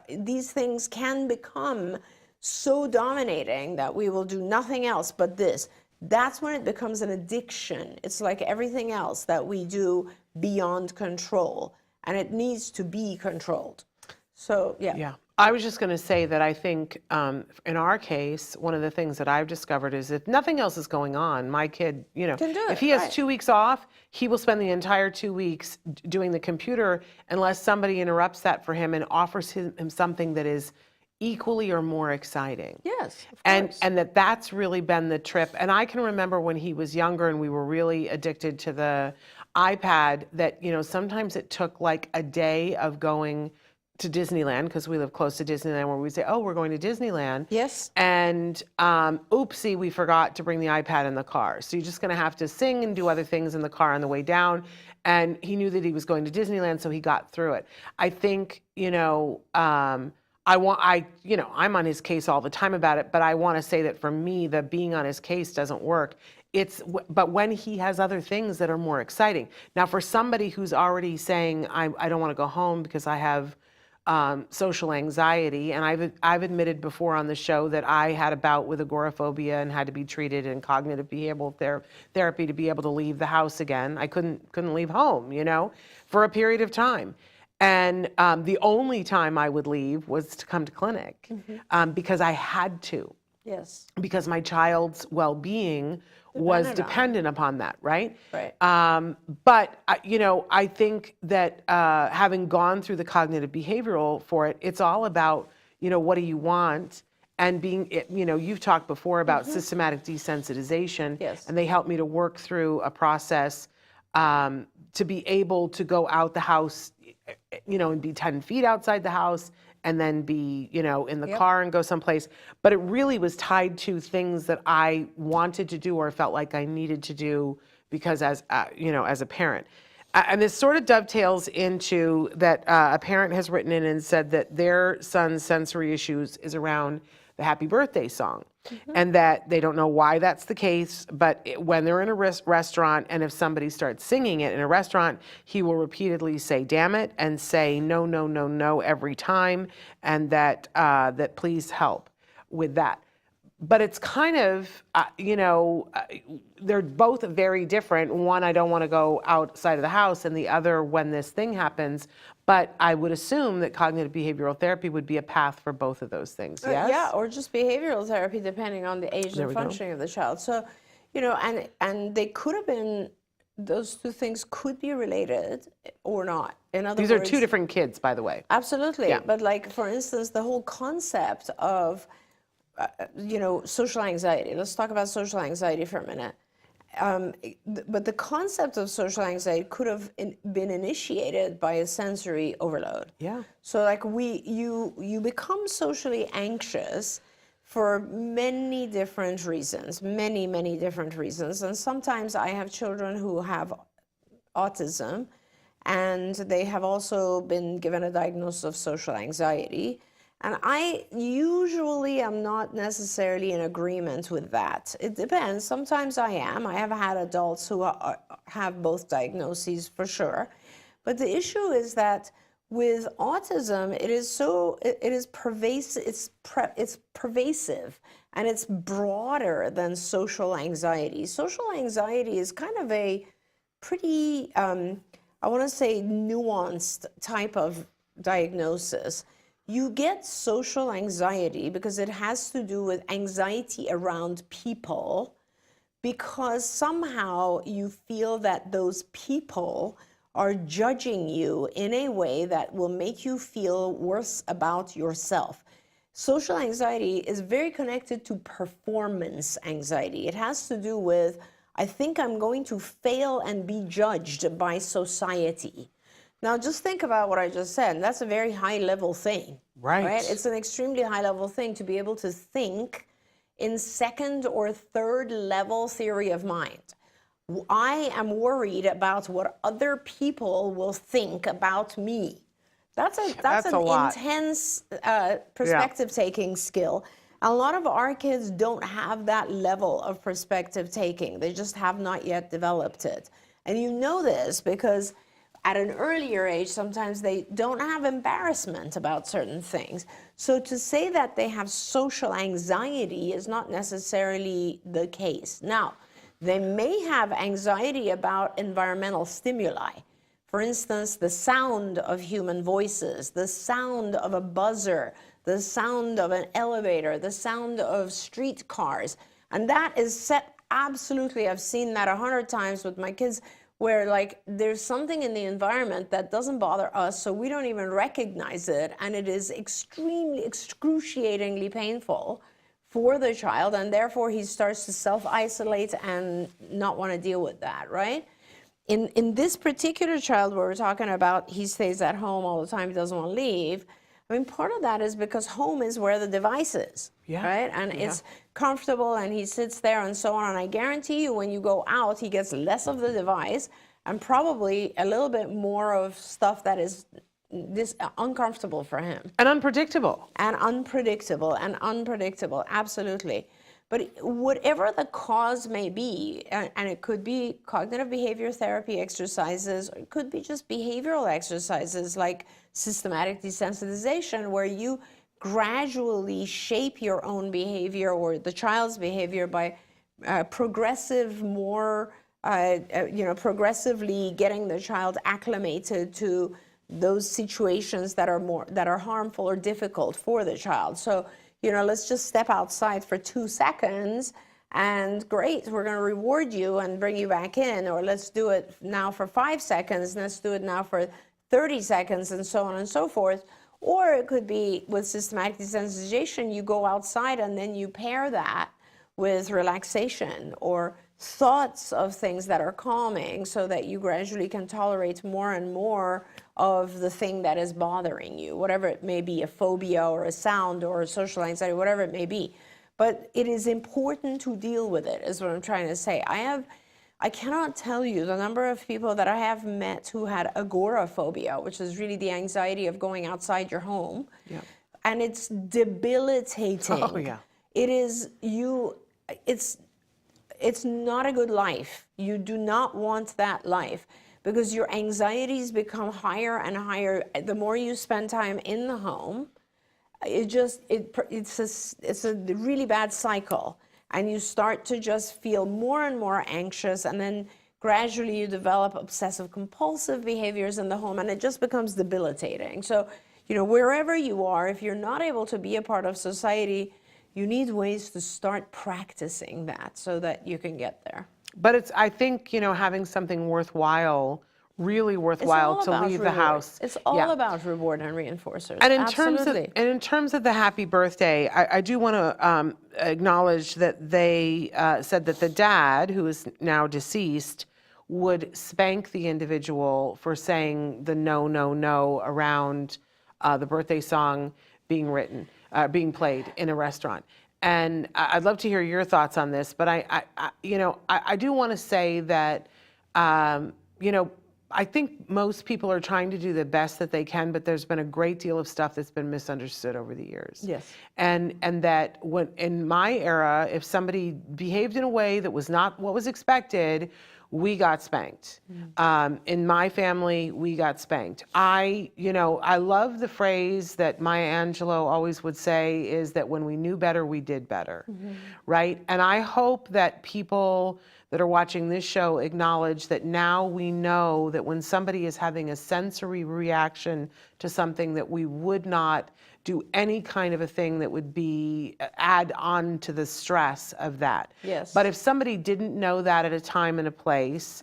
these things can become so dominating that we will do nothing else but this. That's when it becomes an addiction. It's like everything else that we do beyond control, and it needs to be controlled. So, yeah. Yeah. I was just going to say that I think in our case, one of the things that I've discovered is if nothing else is going on, my kid, can do it, if he has right. 2 weeks off, he will spend the entire 2 weeks doing the computer unless somebody interrupts that for him and offers him something that is equally or more exciting. Yes, of course. And that's really been the trip. And I can remember when he was younger and we were really addicted to the iPad that, sometimes it took like a day of going to Disneyland, because we live close to Disneyland, where we say, oh, we're going to Disneyland. Yes. And oopsie, we forgot to bring the iPad in the car. So you're just going to have to sing and do other things in the car on the way down. And he knew that he was going to Disneyland, so he got through it. I think, I'm on his case all the time about it, but I want to say that for me, the being on his case doesn't work. But when he has other things that are more exciting. Now, for somebody who's already saying, I don't want to go home because I have social anxiety, and I've admitted before on the show that I had a bout with agoraphobia and had to be treated in cognitive behavioral therapy to be able to leave the house again. I couldn't leave home, for a period of time. And the only time I would leave was to come to clinic because I had to. Yes. Because my child's well-being was dependent upon that, right? Right. But, I think that having gone through the cognitive behavioral for it, it's all about, what do you want? And being, you've talked before about systematic desensitization. Yes. And they helped me to work through a process to be able to go out the house, and be 10 feet outside the house and then be, in the car and go someplace. But it really was tied to things that I wanted to do or felt like I needed to do because as a parent. And this sort of dovetails into that a parent has written in and said that their son's sensory issues is around the happy birthday song. And that they don't know why that's the case, but when they're in a restaurant and if somebody starts singing it in a restaurant, he will repeatedly say, damn it, and say, no, no, no, no, every time, and that please help with that. But it's kind of, they're both very different. One, I don't want to go outside of the house, and the other, when this thing happens. But I would assume that cognitive behavioral therapy would be a path for both of those things, yes? Yeah, or just behavioral therapy, depending on the age and functioning of the child. So, and they could have been, those two things could be related or not. In other These words, are two different kids, by the way. Absolutely. Yeah. But like, for instance, the whole concept of, social anxiety. Let's talk about social anxiety for a minute. But the concept of social anxiety could have been initiated by a sensory overload. Yeah. So like you become socially anxious for many different reasons, many different reasons. And sometimes I have children who have autism, and they have also been given a diagnosis of social anxiety. And I usually am not necessarily in agreement with that. It depends. Sometimes I am. I have had adults who have both diagnoses for sure. But the issue is that with autism, it is pervasive. It's pervasive, and it's broader than social anxiety. Social anxiety is kind of a pretty, I want to say, nuanced type of diagnosis. You get social anxiety because it has to do with anxiety around people, because somehow you feel that those people are judging you in a way that will make you feel worse about yourself. Social anxiety is very connected to performance anxiety. It has to do with, I think I'm going to fail and be judged by society. Now, just think about what I just said. That's a very high-level thing, right? It's an extremely high-level thing to be able to think in second or third level theory of mind. I am worried about what other people will think about me. That's an intense perspective-taking skill. A lot of our kids don't have that level of perspective-taking. They just have not yet developed it. And you know this because at an earlier age, sometimes they don't have embarrassment about certain things. So to say that they have social anxiety is not necessarily the case. Now, they may have anxiety about environmental stimuli. For instance, the sound of human voices, the sound of a buzzer, the sound of an elevator, the sound of street cars. And that is set, absolutely, I've seen that 100 times with my kids, where like there's something in the environment that doesn't bother us, so we don't even recognize it, and it is extremely, excruciatingly painful for the child, and therefore he starts to self-isolate and not want to deal with that, right? In this particular child where we're talking about, he stays at home all the time, he doesn't want to leave. I mean, part of that is because home is where the device is, right? And it's comfortable, and he sits there and so on. And I guarantee you, when you go out, he gets less of the device and probably a little bit more of stuff that is uncomfortable for him. And unpredictable. And unpredictable, absolutely. But whatever the cause may be, and it could be cognitive behavior therapy exercises, or it could be just behavioral exercises like systematic desensitization, where you gradually shape your own behavior or the child's behavior by progressively getting the child acclimated to those situations that are harmful or difficult for the child. So, let's just step outside for 2 seconds, and great, we're going to reward you and bring you back in, or let's do it now for 5 seconds, and let's do it now for 30 seconds, and so on and so forth. Or it could be with systematic desensitization, you go outside and then you pair that with relaxation or thoughts of things that are calming so that you gradually can tolerate more and more of the thing that is bothering you, whatever it may be, a phobia or a sound or a social anxiety, whatever it may be. But it is important to deal with it, is what I'm trying to say. I cannot tell you the number of people that I have met who had agoraphobia, which is really the anxiety of going outside your home. Yep. And it's debilitating. Oh, yeah. It is, it's not a good life. You do not want that life because your anxieties become higher and higher the more you spend time in the home. It's a really bad cycle, and you start to just feel more and more anxious, and then gradually you develop obsessive compulsive behaviors in the home, and it just becomes debilitating. So, you know, wherever you are, if you're not able to be a part of society, you need ways to start practicing that so that you can get there. But I think, you know, having something worthwhile, really worthwhile to leave the house. It's all about reward and reinforcers. And in terms of the happy birthday, I do want to acknowledge that they said that the dad, who is now deceased, would spank the individual for saying the no, no, no around the birthday song being played in a restaurant. And I'd love to hear your thoughts on this, but I do want to say that, you know, I think most people are trying to do the best that they can, but there's been a great deal of stuff that's been misunderstood over the years. Yes. And that when in my era, if somebody behaved in a way that was not what was expected, we got spanked. In my family, we got spanked. I love the phrase that Maya Angelou always would say is that when we knew better, we did better, right? And I hope that people that are watching this show acknowledge that now we know that when somebody is having a sensory reaction to something, that we would not do any kind of a thing that would be add on to the stress of that. Yes. But if somebody didn't know that at a time and a place,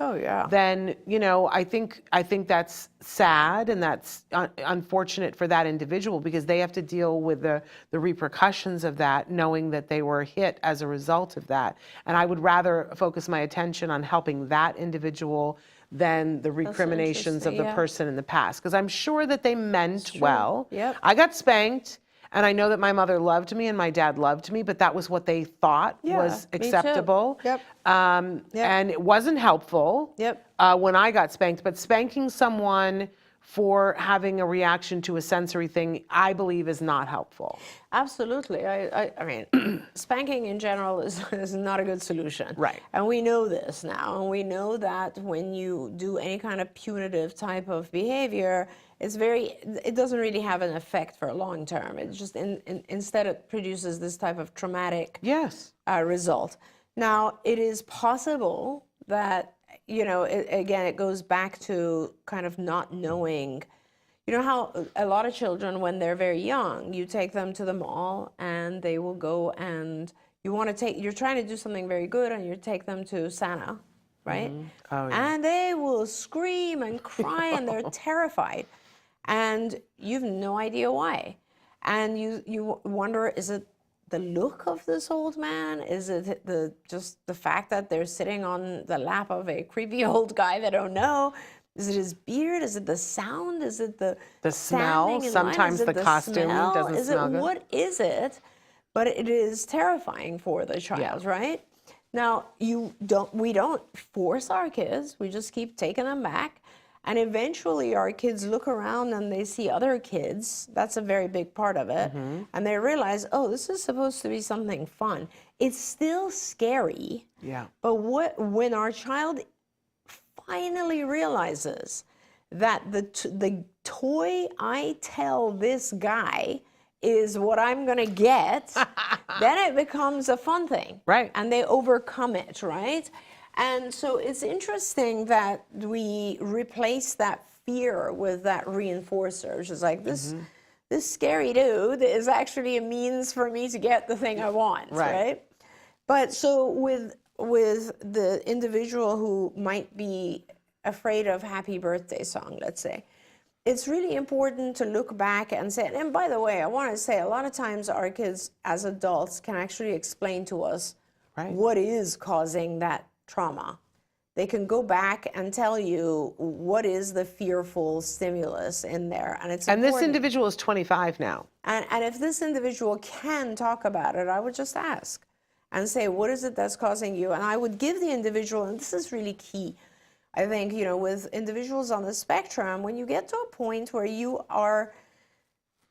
then, you know, I think that's sad, and that's unfortunate for that individual, because they have to deal with the repercussions of that, knowing that they were hit as a result of that. And I would rather focus my attention on helping that individual than the recriminations of the person in the past, because I'm sure that they meant well. Yep. I got spanked, and I know that my mother loved me and my dad loved me, but that was what they thought was acceptable. Yep. And it wasn't helpful when I got spanked. But spanking someone for having a reaction to a sensory thing, I believe, is not helpful. Absolutely. I mean, spanking in general is not a good solution. Right. And we know this now. And we know that when you do any kind of punitive type of behavior, it doesn't really have an effect for a long term. It just, instead it produces this type of traumatic result. Now, it is possible that, you know, again, it goes back to kind of not knowing. You know how a lot of children, when they're very young, you take them to the mall and they will go and you're trying to do something very good and you take them to Santa, right? Oh, yeah. And they will scream and cry and they're terrified. And you've no idea why. And you wonder, is it the look of this old man? Is it just the fact that they're sitting on the lap of a creepy old guy they don't know? Is it his beard? Is it the sound? Is it the smell? Sometimes the costume doesn't smell good. What is it? But it is terrifying for the child, right? Now, we don't force our kids. We just keep taking them back. And eventually our kids look around and they see other kids. That's a very big part of it. And they realize, oh, this is supposed to be something fun. It's still scary. Yeah. But when our child finally realizes that the toy I tell this guy is what I'm going to get, then it becomes a fun thing. Right. And they overcome it, right? And so it's interesting that we replace that fear with that reinforcer, which is like this scary dude is actually a means for me to get the thing I want, right? But so with the individual who might be afraid of happy birthday song, let's say, it's really important to look back and say, and by the way, I want to say a lot of times our kids as adults can actually explain to us what is causing that trauma. They can go back and tell you what is the fearful stimulus in there. And it's And this important. individual is 25 now. And if this individual can talk about it, I would just ask and say, what is it that's causing you? And I would give the individual, and this is really key, I think, you know, with individuals on the spectrum, when you get to a point where you are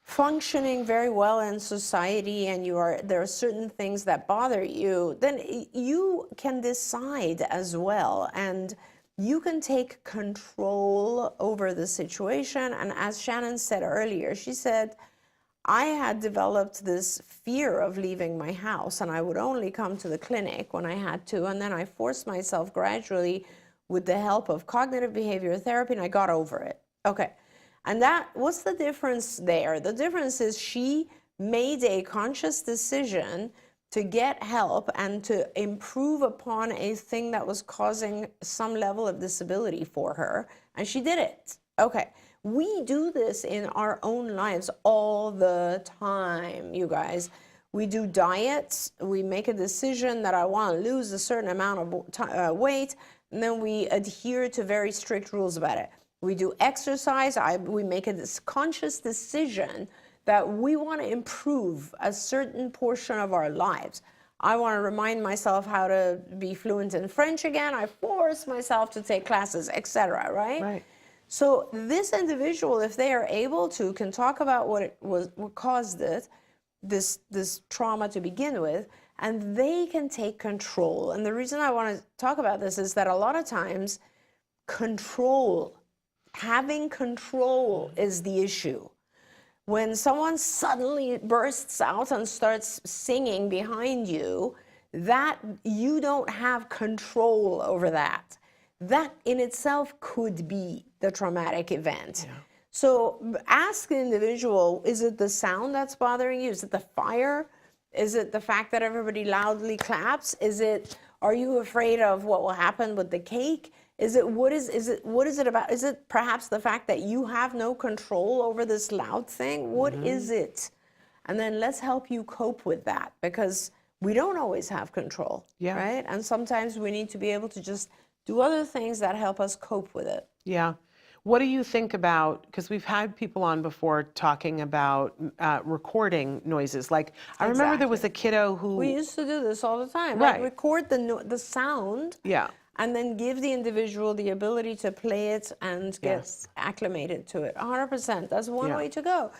functioning very well in society and there are certain things that bother you, then you can decide as well, and you can take control over the situation. And as Shannon said earlier, she said, I had developed this fear of leaving my house, and I would only come to the clinic when I had to, and then I forced myself gradually with the help of cognitive behavior therapy, and I got over it. Okay. And what's the difference there? The difference is she made a conscious decision to get help and to improve upon a thing that was causing some level of disability for her, and she did it. Okay. We do this in our own lives all the time, you guys. We do diets. We make a decision that I want to lose a certain amount of weight, and then we adhere to very strict rules about it. We do exercise. We make a conscious decision that we want to improve a certain portion of our lives. I want to remind myself how to be fluent in French again. I force myself to take classes, etc. Right? Right. So this individual, if they are able to, can talk about what caused it, this trauma to begin with, and they can take control. And the reason I want to talk about this is that a lot of times having control is the issue. When someone suddenly bursts out and starts singing behind you, that you don't have control over that. That in itself could be the traumatic event. Yeah. So ask the individual, is it the sound that's bothering you? Is it the fire? Is it the fact that everybody loudly claps? Are you afraid of what will happen with the cake? What is it about? Is it perhaps the fact that you have no control over this loud thing? What is it? And then let's help you cope with that, because we don't always have control, right? And sometimes we need to be able to just do other things that help us cope with it. Yeah. What do you think about, because we've had people on before talking about recording noises. Like, I remember there was a kiddo who... We used to do this all the time. Right. Like record the sound. Yeah. And then give the individual the ability to play it and get acclimated to it. 100%. That's one way to go.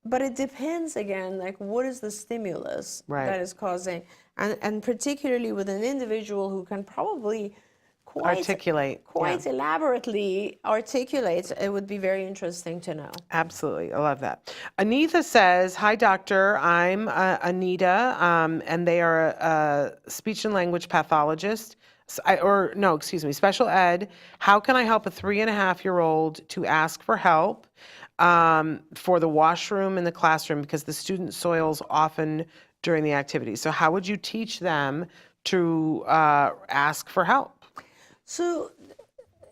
But it depends, again, like what is the stimulus that is causing, and particularly with an individual who can probably quite elaborately articulate, it would be very interesting to know. Absolutely. I love that. Anita says, hi, doctor. I'm Anita, and they are a speech and language pathologist. Special ed. How can I help a 3.5-year-old to ask for help for the washroom in the classroom because the student soils often during the activity? So how would you teach them to ask for help? So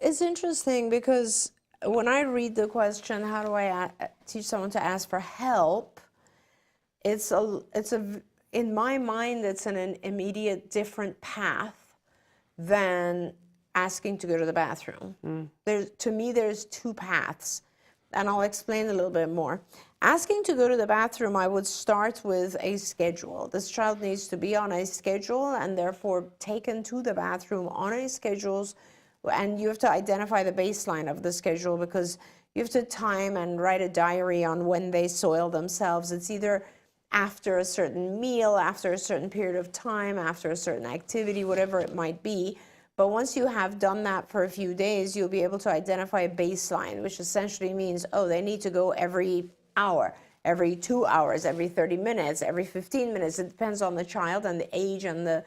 it's interesting because when I read the question, how do I teach someone to ask for help? In my mind, it's an immediate different path than asking to go to the bathroom. To me, there's two paths, and I'll explain a little bit more. Asking to go to the bathroom, I would start with a schedule. This child needs to be on a schedule and therefore taken to the bathroom on a schedule, and you have to identify the baseline of the schedule because you have to time and write a diary on when they soil themselves. It's either after a certain meal, after a certain period of time, after a certain activity, whatever it might be. But once you have done that for a few days, you'll be able to identify a baseline, which essentially means, they need to go every hour, every 2 hours, every 30 minutes, every 15 minutes. It depends on the child and the age and the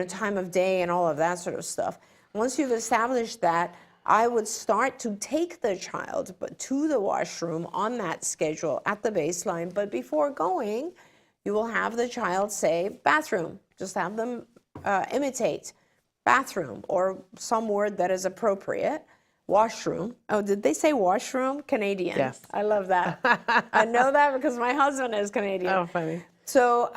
time of day and all of that sort of stuff. Once you've established that, I would start to take the child to the washroom on that schedule at the baseline. But before going, you will have the child say bathroom. Just have them imitate bathroom or some word that is appropriate. Washroom. Oh, did they say washroom? Canadian. Yes. I love that. I know that because my husband is Canadian. Oh, funny. So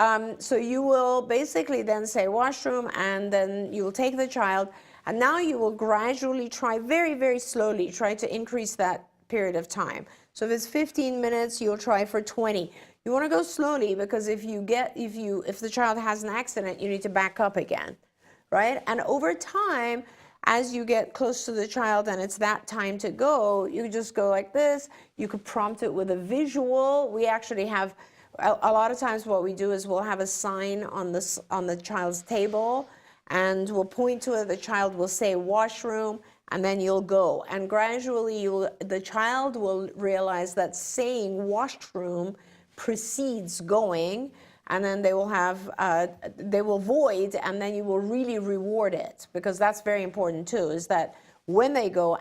you will basically then say washroom, and then you will take the child, and now you will gradually try, very, very slowly, try to increase that period of time. So if it's 15 minutes, you'll try for 20. You want to go slowly, because if the child has an accident, you need to back up again, right? And over time, as you get close to the child and it's that time to go, you just go like this. You could prompt it with a visual. We actually have, a lot of times what we do is we'll have a sign on the child's table, and we'll point to it. The child will say washroom, and then you'll go. And gradually the child will realize that saying washroom precedes going, and then they will void, and then you will really reward it, because that's very important too, is that when they go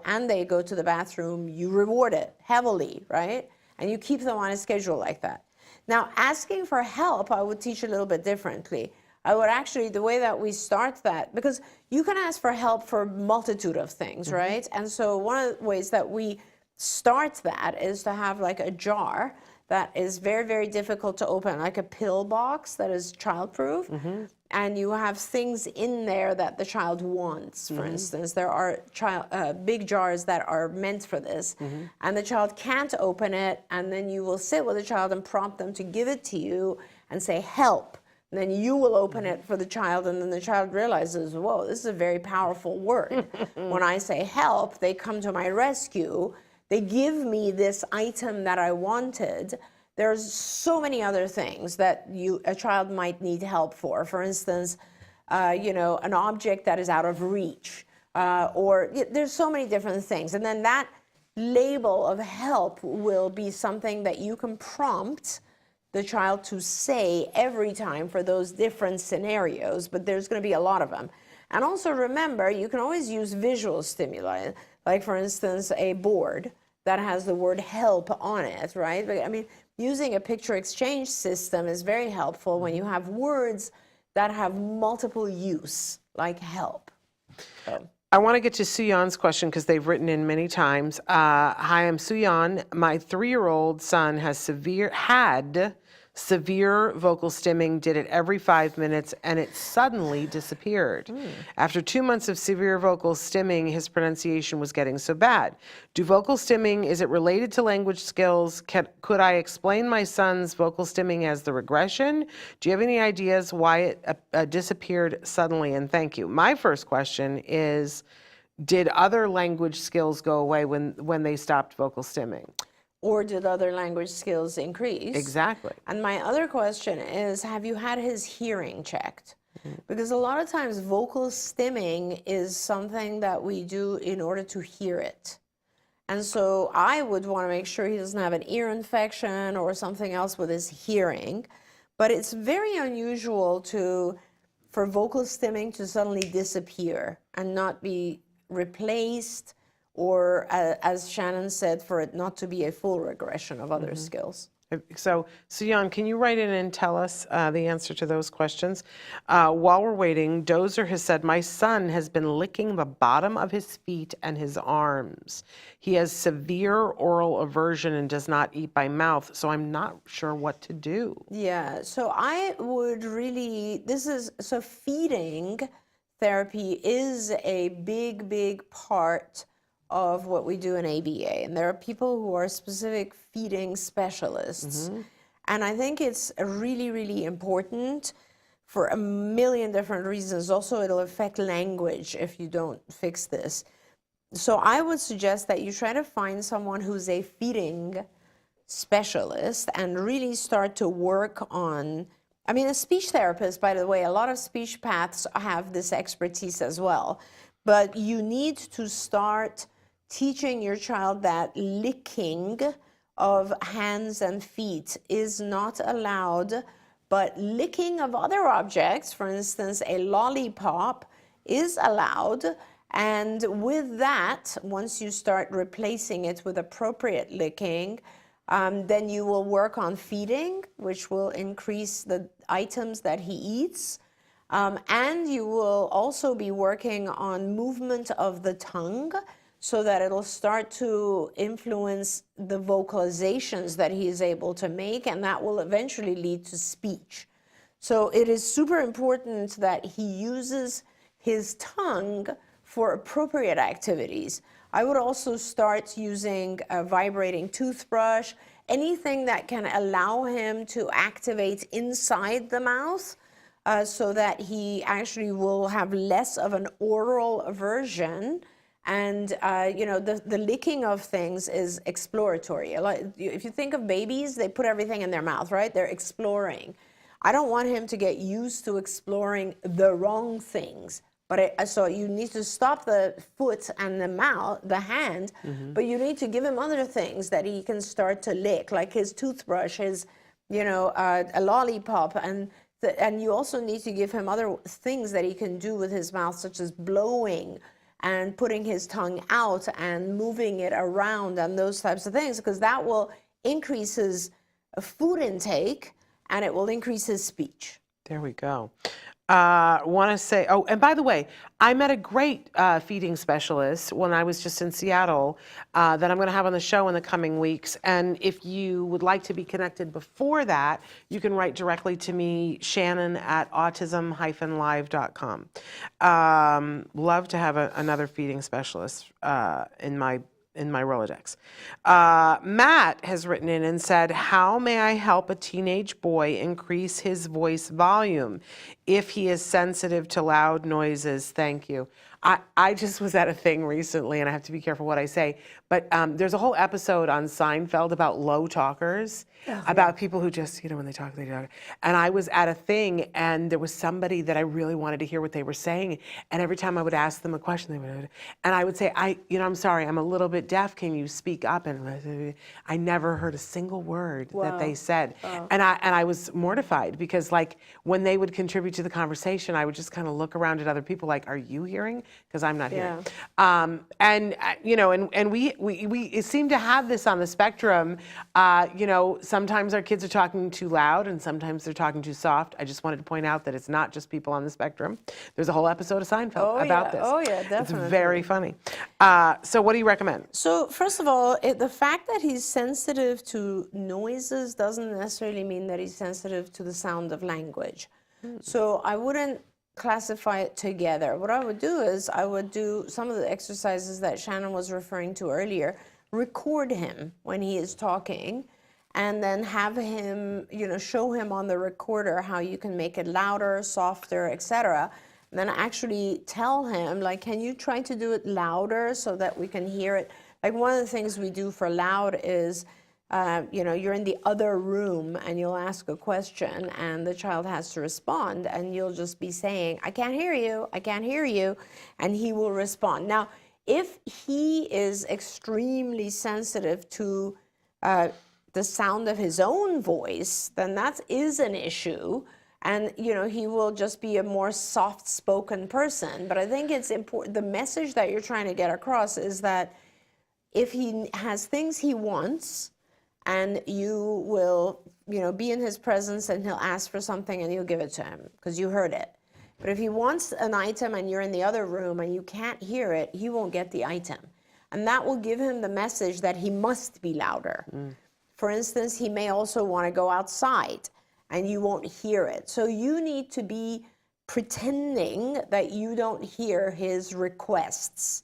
to the bathroom, you reward it heavily, right? And you keep them on a schedule like that. Now, asking for help, I would teach a little bit differently. I would actually, the way that we start that, because you can ask for help for a multitude of things, right? And so one of the ways that we start that is to have like a jar that is very, very difficult to open, like a pill box that is childproof. And you have things in there that the child wants. For instance, there are big jars that are meant for this, and the child can't open it, and then you will sit with the child and prompt them to give it to you and say, help. And then you will open it for the child, and then the child realizes, whoa, this is a very powerful word. When I say help, they come to my rescue. They give me this item that I wanted. There's so many other things that a child might need help for. For instance, an object that is out of reach, or there's so many different things. And then that label of help will be something that you can prompt the child to say every time for those different scenarios, but there's going to be a lot of them. And also remember, you can always use visual stimuli, like for instance, a board that has the word help on it, right? But, I mean, using a picture exchange system is very helpful when you have words that have multiple use, like help. So. I want to get to Suyan's question because they've written in many times. Hi, I'm Suyan. My 3-year-old son had severe vocal stimming, did it every 5 minutes, and it suddenly disappeared. After 2 months of severe vocal stimming, his pronunciation was getting so bad. Do vocal stimming, is it related to language skills? Could I explain my son's vocal stimming as the regression? Do you have any ideas why it disappeared suddenly? And thank you. My first question is, did other language skills go away when they stopped vocal stimming? Or did other language skills increase? Exactly. And my other question is, have you had his hearing checked? Because a lot of times vocal stimming is something that we do in order to hear it. And so I would want to make sure he doesn't have an ear infection or something else with his hearing. But it's very unusual for vocal stimming to suddenly disappear and not be replaced, or as Shannon said, for it not to be a full regression of other skills. So, Suyan, can you write in and tell us the answer to those questions? While we're waiting, Dozer has said, my son has been licking the bottom of his feet and his arms. He has severe oral aversion and does not eat by mouth, so I'm not sure what to do. Yeah, so I would really, so feeding therapy is a big, big part of what we do in ABA. And there are people who are specific feeding specialists. And I think it's really, really important for a million different reasons. Also, it'll affect language if you don't fix this. So I would suggest that you try to find someone who's a feeding specialist and really start to work on, I mean, a speech therapist, by the way, a lot of speech paths have this expertise as well. But you need to start teaching your child that licking of hands and feet is not allowed, but licking of other objects, for instance, a lollipop, is allowed. And with that, once you start replacing it with appropriate licking, then you will work on feeding, which will increase the items that he eats. And you will also be working on movement of the tongue. so that it'll start to influence the vocalizations that he is able to make, and that will eventually lead to speech. So it is super important that he uses his tongue for appropriate activities. I would also start using a vibrating toothbrush, anything that can allow him to activate inside the mouth, so that he actually will have less of an oral aversion. And the licking of things is exploratory. If you think of babies, they put everything in their mouth, right? They're exploring. I don't want him to get used to exploring the wrong things. But so you need to stop the foot and the mouth, the hand, but you need to give him other things that he can start to lick, like his toothbrush, his, a lollipop, and you also need to give him other things that he can do with his mouth, such as blowing and putting his tongue out and moving it around and those types of things, because that will increase his food intake and it will increase his speech. There we go. Want to say, oh, and by the way, I met a great feeding specialist when I was just in Seattle that I'm going to have on the show in the coming weeks. And if you would like to be connected before that, you can write directly to me, Shannon at autism-live.com. Love to have another feeding specialist in my Rolodex. Matt has written in and said, how may I help a teenage boy increase his voice volume if he is sensitive to loud noises? Thank you. I just was at a thing recently, and I have to be careful what I say, but there's a whole episode on Seinfeld about low talkers, about people who just, when they talk, they talk. And I was at a thing, and there was somebody that I really wanted to hear what they were saying, and every time I would ask them a question, they would, and I would say, I'm sorry, I'm a little bit deaf, can you speak up? And I never heard a single word that they said. And I was mortified, because like when they would contribute to the conversation, I would just kind of look around at other people like, are you hearing? Because I'm not hearing. And we seem to have this on the spectrum. Sometimes our kids are talking too loud and sometimes they're talking too soft. I just wanted to point out that it's not just people on the spectrum. There's a whole episode of Seinfeld about this. Oh yeah, definitely. It's very funny. So what do you recommend? So first of all, the fact that he's sensitive to noises doesn't necessarily mean that he's sensitive to the sound of language. So I wouldn't classify it together. What I would do is I would do some of the exercises that Shannon was referring to earlier, record him when he is talking, and then have him, show him on the recorder how you can make it louder, softer, etc. And then actually tell him, like, can you try to do it louder so that we can hear it? Like, one of the things we do for loud is, you're in the other room and you'll ask a question and the child has to respond, and you'll just be saying, I can't hear you, I can't hear you, and he will respond. Now, if he is extremely sensitive to the sound of his own voice, then that is an issue. And, he will just be a more soft-spoken person. But I think it's important, the message that you're trying to get across is that if he has things he wants, and you will, be in his presence and he'll ask for something and you'll give it to him because you heard it. But if he wants an item and you're in the other room and you can't hear it, he won't get the item. And that will give him the message that he must be louder. For instance, he may also want to go outside and you won't hear it. So you need to be pretending that you don't hear his requests.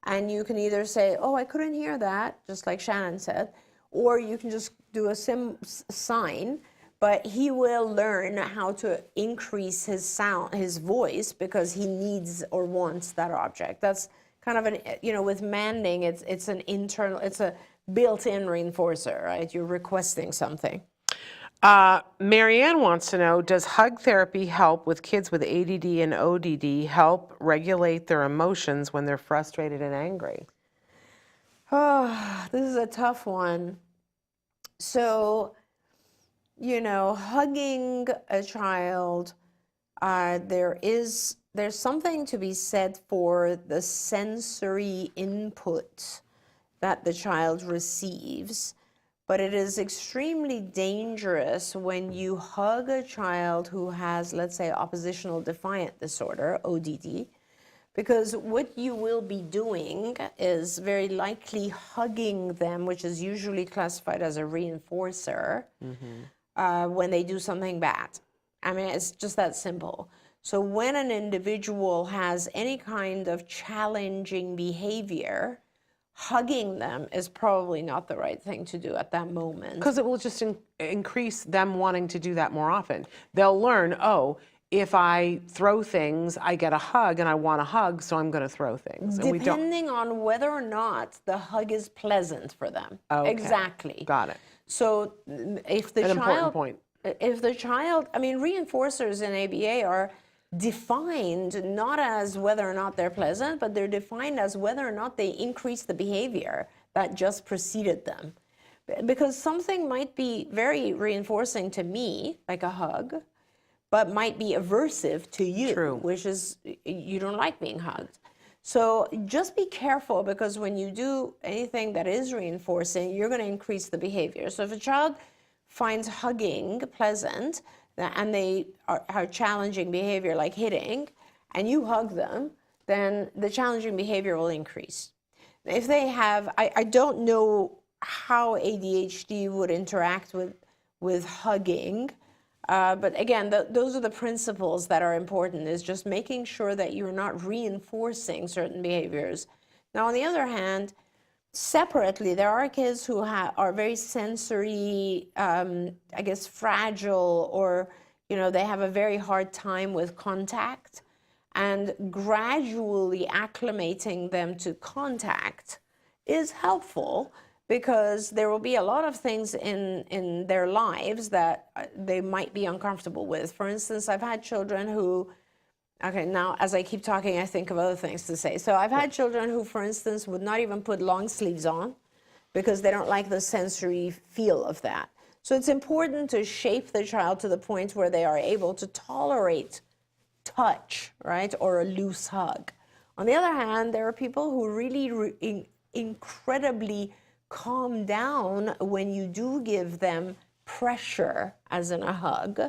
And you can either say, oh, I couldn't hear that, just like Shannon said, or you can just do a sign, but he will learn how to increase his sound, his voice, because he needs or wants that object. That's kind of an, with manding, it's an internal, it's a built-in reinforcer, right? You're requesting something. Marianne wants to know, does hug therapy help with kids with ADD and ODD help regulate their emotions when they're frustrated and angry? Oh, this is a tough one. So, hugging a child, there's something to be said for the sensory input that the child receives, but it is extremely dangerous when you hug a child who has, let's say, oppositional defiant disorder, ODD, Because what you will be doing is very likely hugging them, which is usually classified as a reinforcer, when they do something bad. I mean, it's just that simple. So when an individual has any kind of challenging behavior, hugging them is probably not the right thing to do at that moment. Because it will just increase them wanting to do that more often. They'll learn, oh, if I throw things, I get a hug, and I want a hug, so I'm going to throw things. And Depending on whether or not the hug is pleasant for them. Okay. Exactly. Got it. So if the An important point. If the child, I mean, reinforcers in ABA are defined not as whether or not they're pleasant, but they're defined as whether or not they increase the behavior that just preceded them. Because something might be very reinforcing to me, like a hug, but might be aversive to you, True. which is you don't like being hugged. So just be careful, because when you do anything that is reinforcing, you're going to increase the behavior. So if a child finds hugging pleasant and they are challenging behavior like hitting, and you hug them, then the challenging behavior will increase. If they have, I don't know how ADHD would interact with hugging, but again, those are the principles that are important, is just making sure that you're not reinforcing certain behaviors. Now, on the other hand, separately, there are kids who are very sensory, I guess, fragile, or, they have a very hard time with contact, and gradually acclimating them to contact is helpful, because there will be a lot of things in their lives that they might be uncomfortable with. For instance, I've had children who, okay, now as I keep talking, I think of other things to say. So I've had children who, for instance, would not even put long sleeves on because they don't like the sensory feel of that. So it's important to shape the child to the point where they are able to tolerate touch, right, or a loose hug. On the other hand, there are people who really incredibly calm down when you do give them pressure, as in a hug,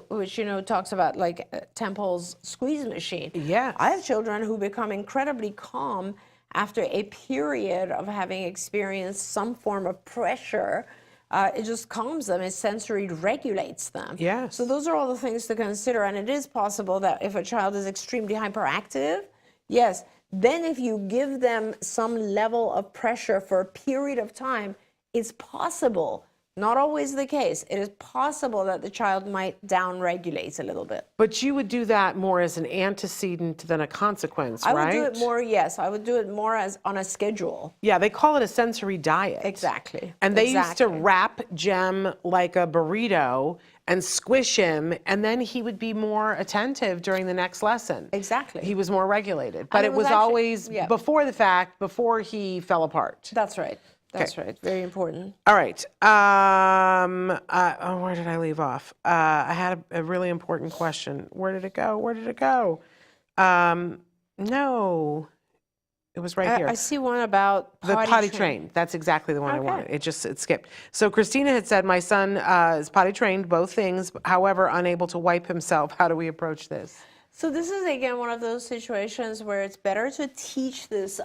which, talks about like Temple's squeeze machine. Yes. I have children who become incredibly calm after a period of having experienced some form of pressure. It just calms them, it sensory regulates them. Yes. So those are all the things to consider, and it is possible that if a child is extremely hyperactive, yes, then if you give them some level of pressure for a period of time, it's possible, not always the case, it is possible that the child might downregulate a little bit. But you would do that more as an antecedent than a consequence, right? I would do it more, yes, I would do it more as on a schedule. Yeah, they call it a sensory diet. Exactly. And they used to wrap Jem like a burrito and squish him, and then he would be more attentive during the next lesson. Exactly. He was more regulated. But And it was actually, always before the fact, before he fell apart. That's right. That's right. Very important. All right. Where did I leave off? I had a really important question. Where did it go? Where did it go? No. It was right here. I see one about The potty trained. That's exactly the one I wanted. It skipped. So Christina had said, my son is potty trained, both things, however, unable to wipe himself. How do we approach this? So this is, again, one of those situations where it's better to teach this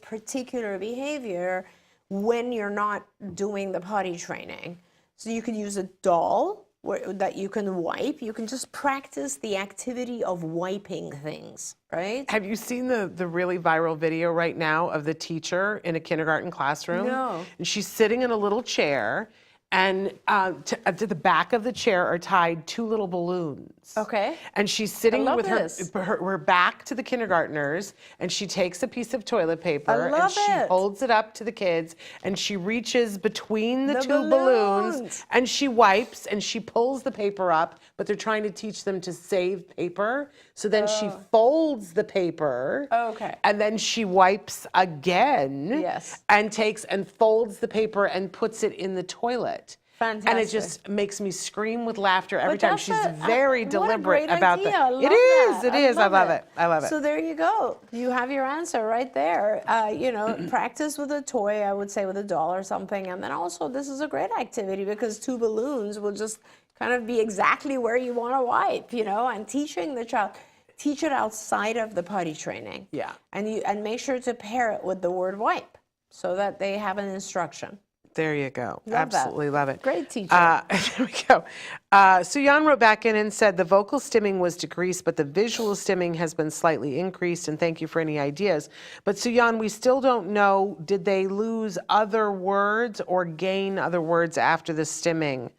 particular behavior when you're not doing the potty training. So you could use a doll that you can wipe. You can just practice the activity of wiping things, right? Have you seen the really viral video right now of the teacher in a kindergarten classroom? No. And she's sitting in a little chair, and to the back of the chair are tied 2 little balloons. Okay. And she's sitting with this. her back to the kindergartners, and she takes a piece of toilet paper and she it. holds it up to the kids, and she reaches between the 2 balloons, and she wipes and she pulls the paper up, but they're trying to teach them to save paper. So then she folds the paper. Okay. And then she wipes again. Yes. And takes and folds the paper and puts it in the toilet. Fantastic. And it just makes me scream with laughter every time. that's She's a- very what a deliberate great about idea. that. I love It is. that. It is. I love it. I love it. So there you go. You have your answer right there. Practice with a toy, I would say with a doll or something. And then also, this is a great activity because 2 balloons will just kind of be exactly where you want to wipe, and teaching the child. teach it outside of the potty training. Yeah. And make sure to pair it with the word wipe so that they have an instruction. There you go. Love that. Absolutely love it. Great teacher. There we go. Suyan wrote back in and said the vocal stimming was decreased, but the visual stimming has been slightly increased, and thank you for any ideas. But Suyan, we still don't know, did they lose other words or gain other words after the stimming?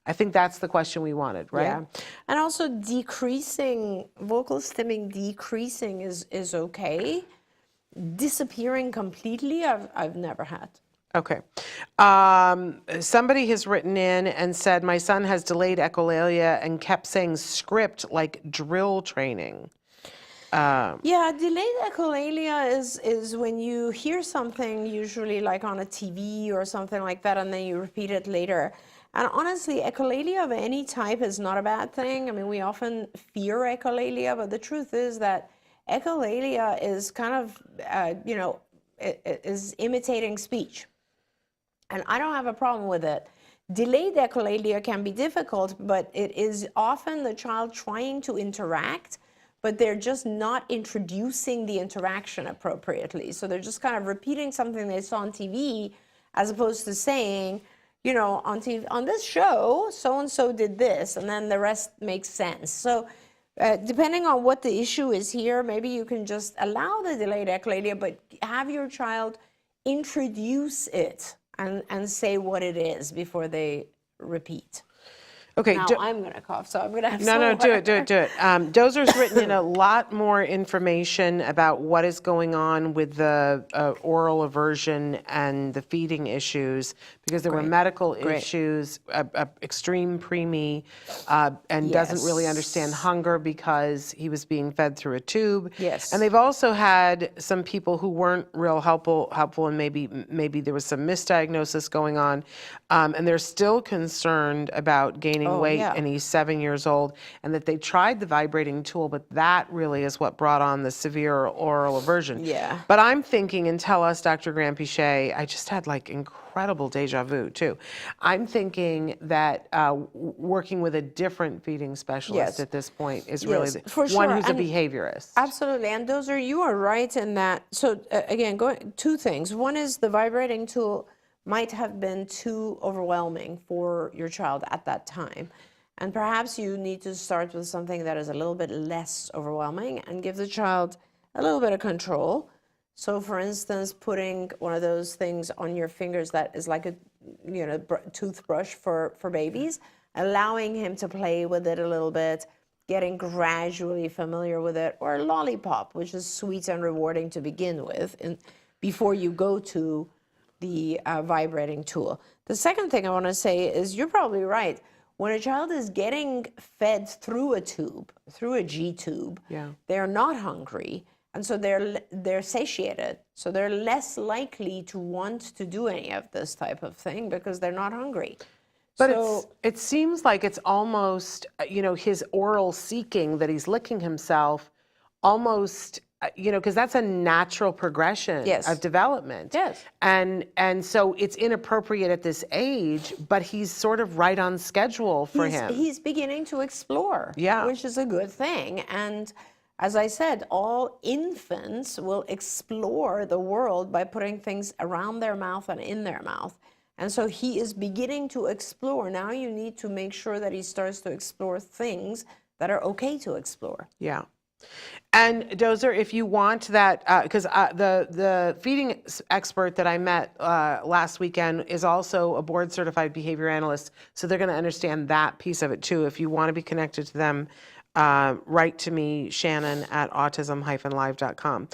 I think that's the question we wanted, right? Yeah. And also decreasing, vocal stimming decreasing is okay. Disappearing completely, I've never had. Okay. Somebody has written in and said, my son has delayed echolalia and kept saying script like drill training. Yeah, delayed echolalia is when you hear something, usually like on a TV or something like that, and then you repeat it later. And honestly, echolalia of any type is not a bad thing. I mean, we often fear echolalia, but the truth is that echolalia is kind of, it is imitating speech. And I don't have a problem with it. Delayed echolalia can be difficult, but it is often the child trying to interact, but they're just not introducing the interaction appropriately. So they're just kind of repeating something they saw on TV, as opposed to saying, on TV, on this show, so-and-so did this, and then the rest makes sense. So depending on what the issue is here, maybe you can just allow the delayed echolalia, but have your child introduce it and say what it is before they repeat. Okay. Now I'm going to cough, so I'm going to have No, do it. Dozer's written in a lot more information about what is going on with the oral aversion and the feeding issues, because there were medical issues, extreme preemie, and doesn't really understand hunger because he was being fed through a tube. Yes. And they've also had some people who weren't real helpful, and maybe there was some misdiagnosis going on, and they're still concerned about gaining weight, and he's 7 years old, and that they tried the vibrating tool, but that really is what brought on the severe oral aversion. Yeah. But I'm thinking, and tell us, Dr. Granpeesheh, I just had like incredible deja vu too. I'm thinking that working with a different feeding specialist at this point is really one who's a behaviorist. Absolutely, and you are right in that. So again, two things. One is the vibrating tool might have been too overwhelming for your child at that time. And perhaps you need to start with something that is a little bit less overwhelming and give the child a little bit of control. So for instance, putting one of those things on your fingers that is like a toothbrush for babies, allowing him to play with it a little bit, getting gradually familiar with it, or a lollipop, which is sweet and rewarding to begin with, before you go to the vibrating tool. The second thing I want to say is you're probably right. When a child is getting fed through a tube, through a G tube, they're not hungry, and so they're satiated. So they're less likely to want to do any of this type of thing because they're not hungry. But it seems like it's almost, his oral seeking that he's licking himself almost, because that's a natural progression of development. Yes. And so it's inappropriate at this age, but he's sort of right on schedule for him. He's beginning to explore, which is a good thing. And as I said, all infants will explore the world by putting things around their mouth and in their mouth. And so he is beginning to explore. Now you need to make sure that he starts to explore things that are okay to explore. Yeah. And Dozer, if you want that, because the feeding expert that I met last weekend is also a board certified behavior analyst, so they're going to understand that piece of it too. If you want to be connected to them, write to me, Shannon, at autism-live.com.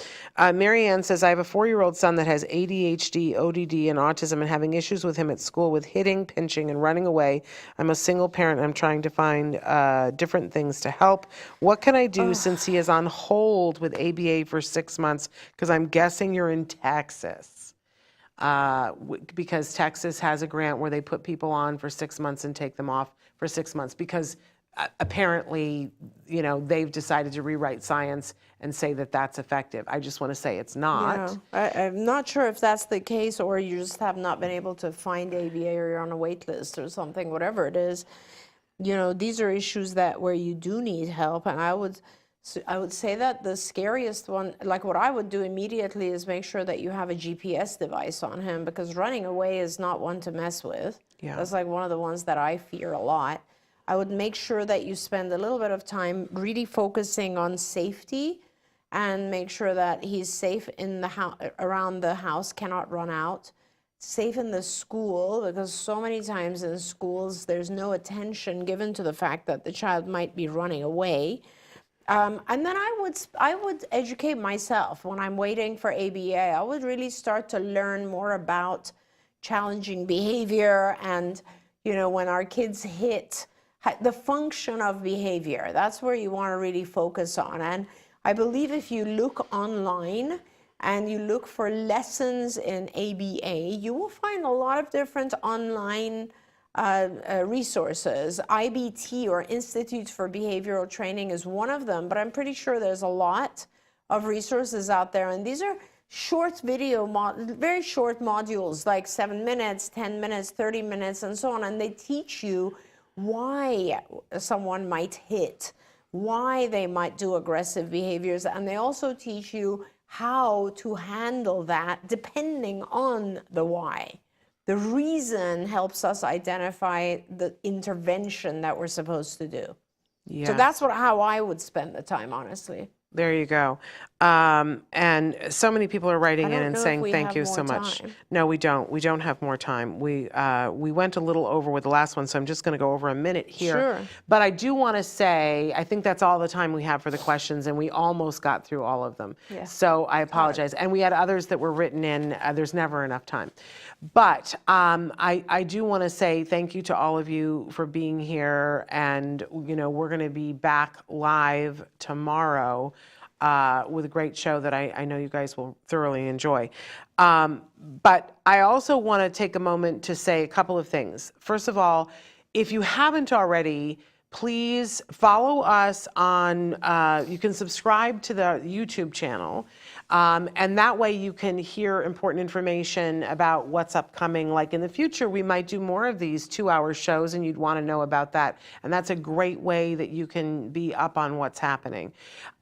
Marianne says, I have a 4-year-old son that has ADHD, ODD, and autism, and having issues with him at school with hitting, pinching, and running away. I'm a single parent, and I'm trying to find different things to help. What can I do since he is on hold with ABA for 6 months? Because I'm guessing you're in Texas. Because Texas has a grant where they put people on for 6 months and take them off for 6 months because apparently, they've decided to rewrite science and say that that's effective. I just want to say it's not. Yeah. I'm not sure if that's the case, or you just have not been able to find ABA, or you're on a wait list or something, whatever it is. These are issues where you do need help, and I would So I would say that the scariest one, like what I would do immediately, is make sure that you have a GPS device on him, because running away is not one to mess with. Yeah. That's like one of the ones that I fear a lot. I would make sure that you spend a little bit of time really focusing on safety, and make sure that he's safe in the house, around the house, cannot run out. Safe in the school, because so many times in schools there's no attention given to the fact that the child might be running away. And then I would educate myself when I'm waiting for ABA. I would really start to learn more about challenging behavior, and when our kids hit the function of behavior. That's where you want to really focus on. And I believe if you look online and you look for lessons in ABA, you will find a lot of different online resources. IBT, or Institute for Behavioral Training, is one of them, but I'm pretty sure there's a lot of resources out there. And these are short video, very short modules, like 7 minutes, 10 minutes, 30 minutes, and so on. And they teach you why someone might hit, why they might do aggressive behaviors, and they also teach you how to handle that depending on the why. The reason helps us identify the intervention that we're supposed to do. Yeah. So that's how I would spend the time, honestly. There you go. And so many people are writing in don't and know if saying we thank have you more so much. time. No, we don't. We don't have more time. We went a little over with the last one, so I'm just going to go over a minute here. Sure. But I do want to say, I think that's all the time we have for the questions, and we almost got through all of them. Yeah. So I apologize. And we had others that were written in. There's never enough time. But I do want to say thank you to all of you for being here, and we're going to be back live tomorrow with a great show that I know you guys will thoroughly enjoy. But I also want to take a moment to say a couple of things. First of all, if you haven't already, please follow us on, you can subscribe to the YouTube channel, and that way you can hear important information about what's upcoming. Like in the future, we might do more of these 2-hour shows, and you'd want to know about that. And that's a great way that you can be up on what's happening.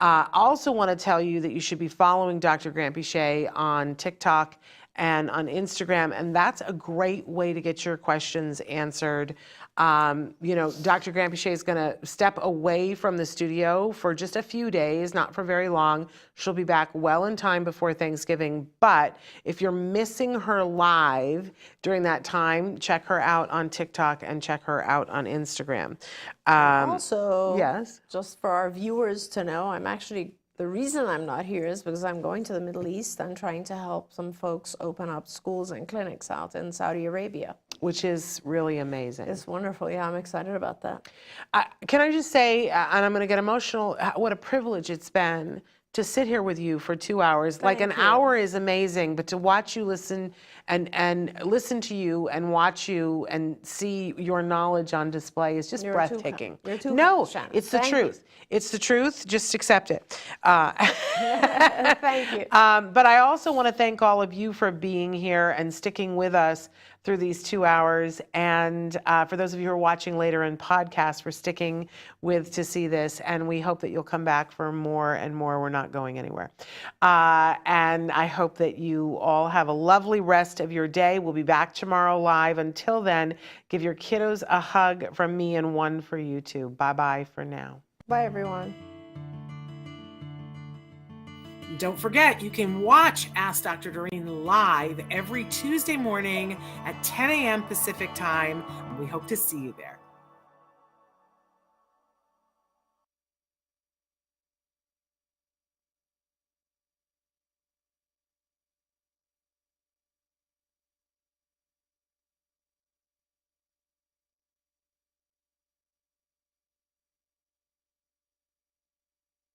I also want to tell you that you should be following Dr. Granpeesheh on TikTok and on Instagram, and that's a great way to get your questions answered. Dr. Granpeesheh is going to step away from the studio for just a few days, not for very long. She'll be back well in time before Thanksgiving. But if you're missing her live during that time, check her out on TikTok and check her out on Instagram. Also, yes, just for our viewers to know, the reason I'm not here is because I'm going to the Middle East. I'm trying to help some folks open up schools and clinics out in Saudi Arabia. which is really amazing. It's wonderful. Yeah, I'm excited about that. Can I just say, and I'm going to get emotional, what a privilege it's been to sit here with you for 2 hours. Like an hour is amazing, but to watch you listen and listen to you and watch you and see your knowledge on display is just breathtaking. No, it's the truth. It's the truth. Just accept it. Thank you. But I also want to thank all of you for being here and sticking with us through these 2 hours. And for those of you who are watching later in podcast, for sticking with to see this. And we hope that you'll come back for more and more. We're not going anywhere. And I hope that you all have a lovely rest of your day. We'll be back tomorrow live. Until then, give your kiddos a hug from me and one for you too. Bye-bye for now. Bye, everyone. Don't forget, you can watch Ask Dr. Doreen live every Tuesday morning at 10 a.m. Pacific time. We hope to see you there.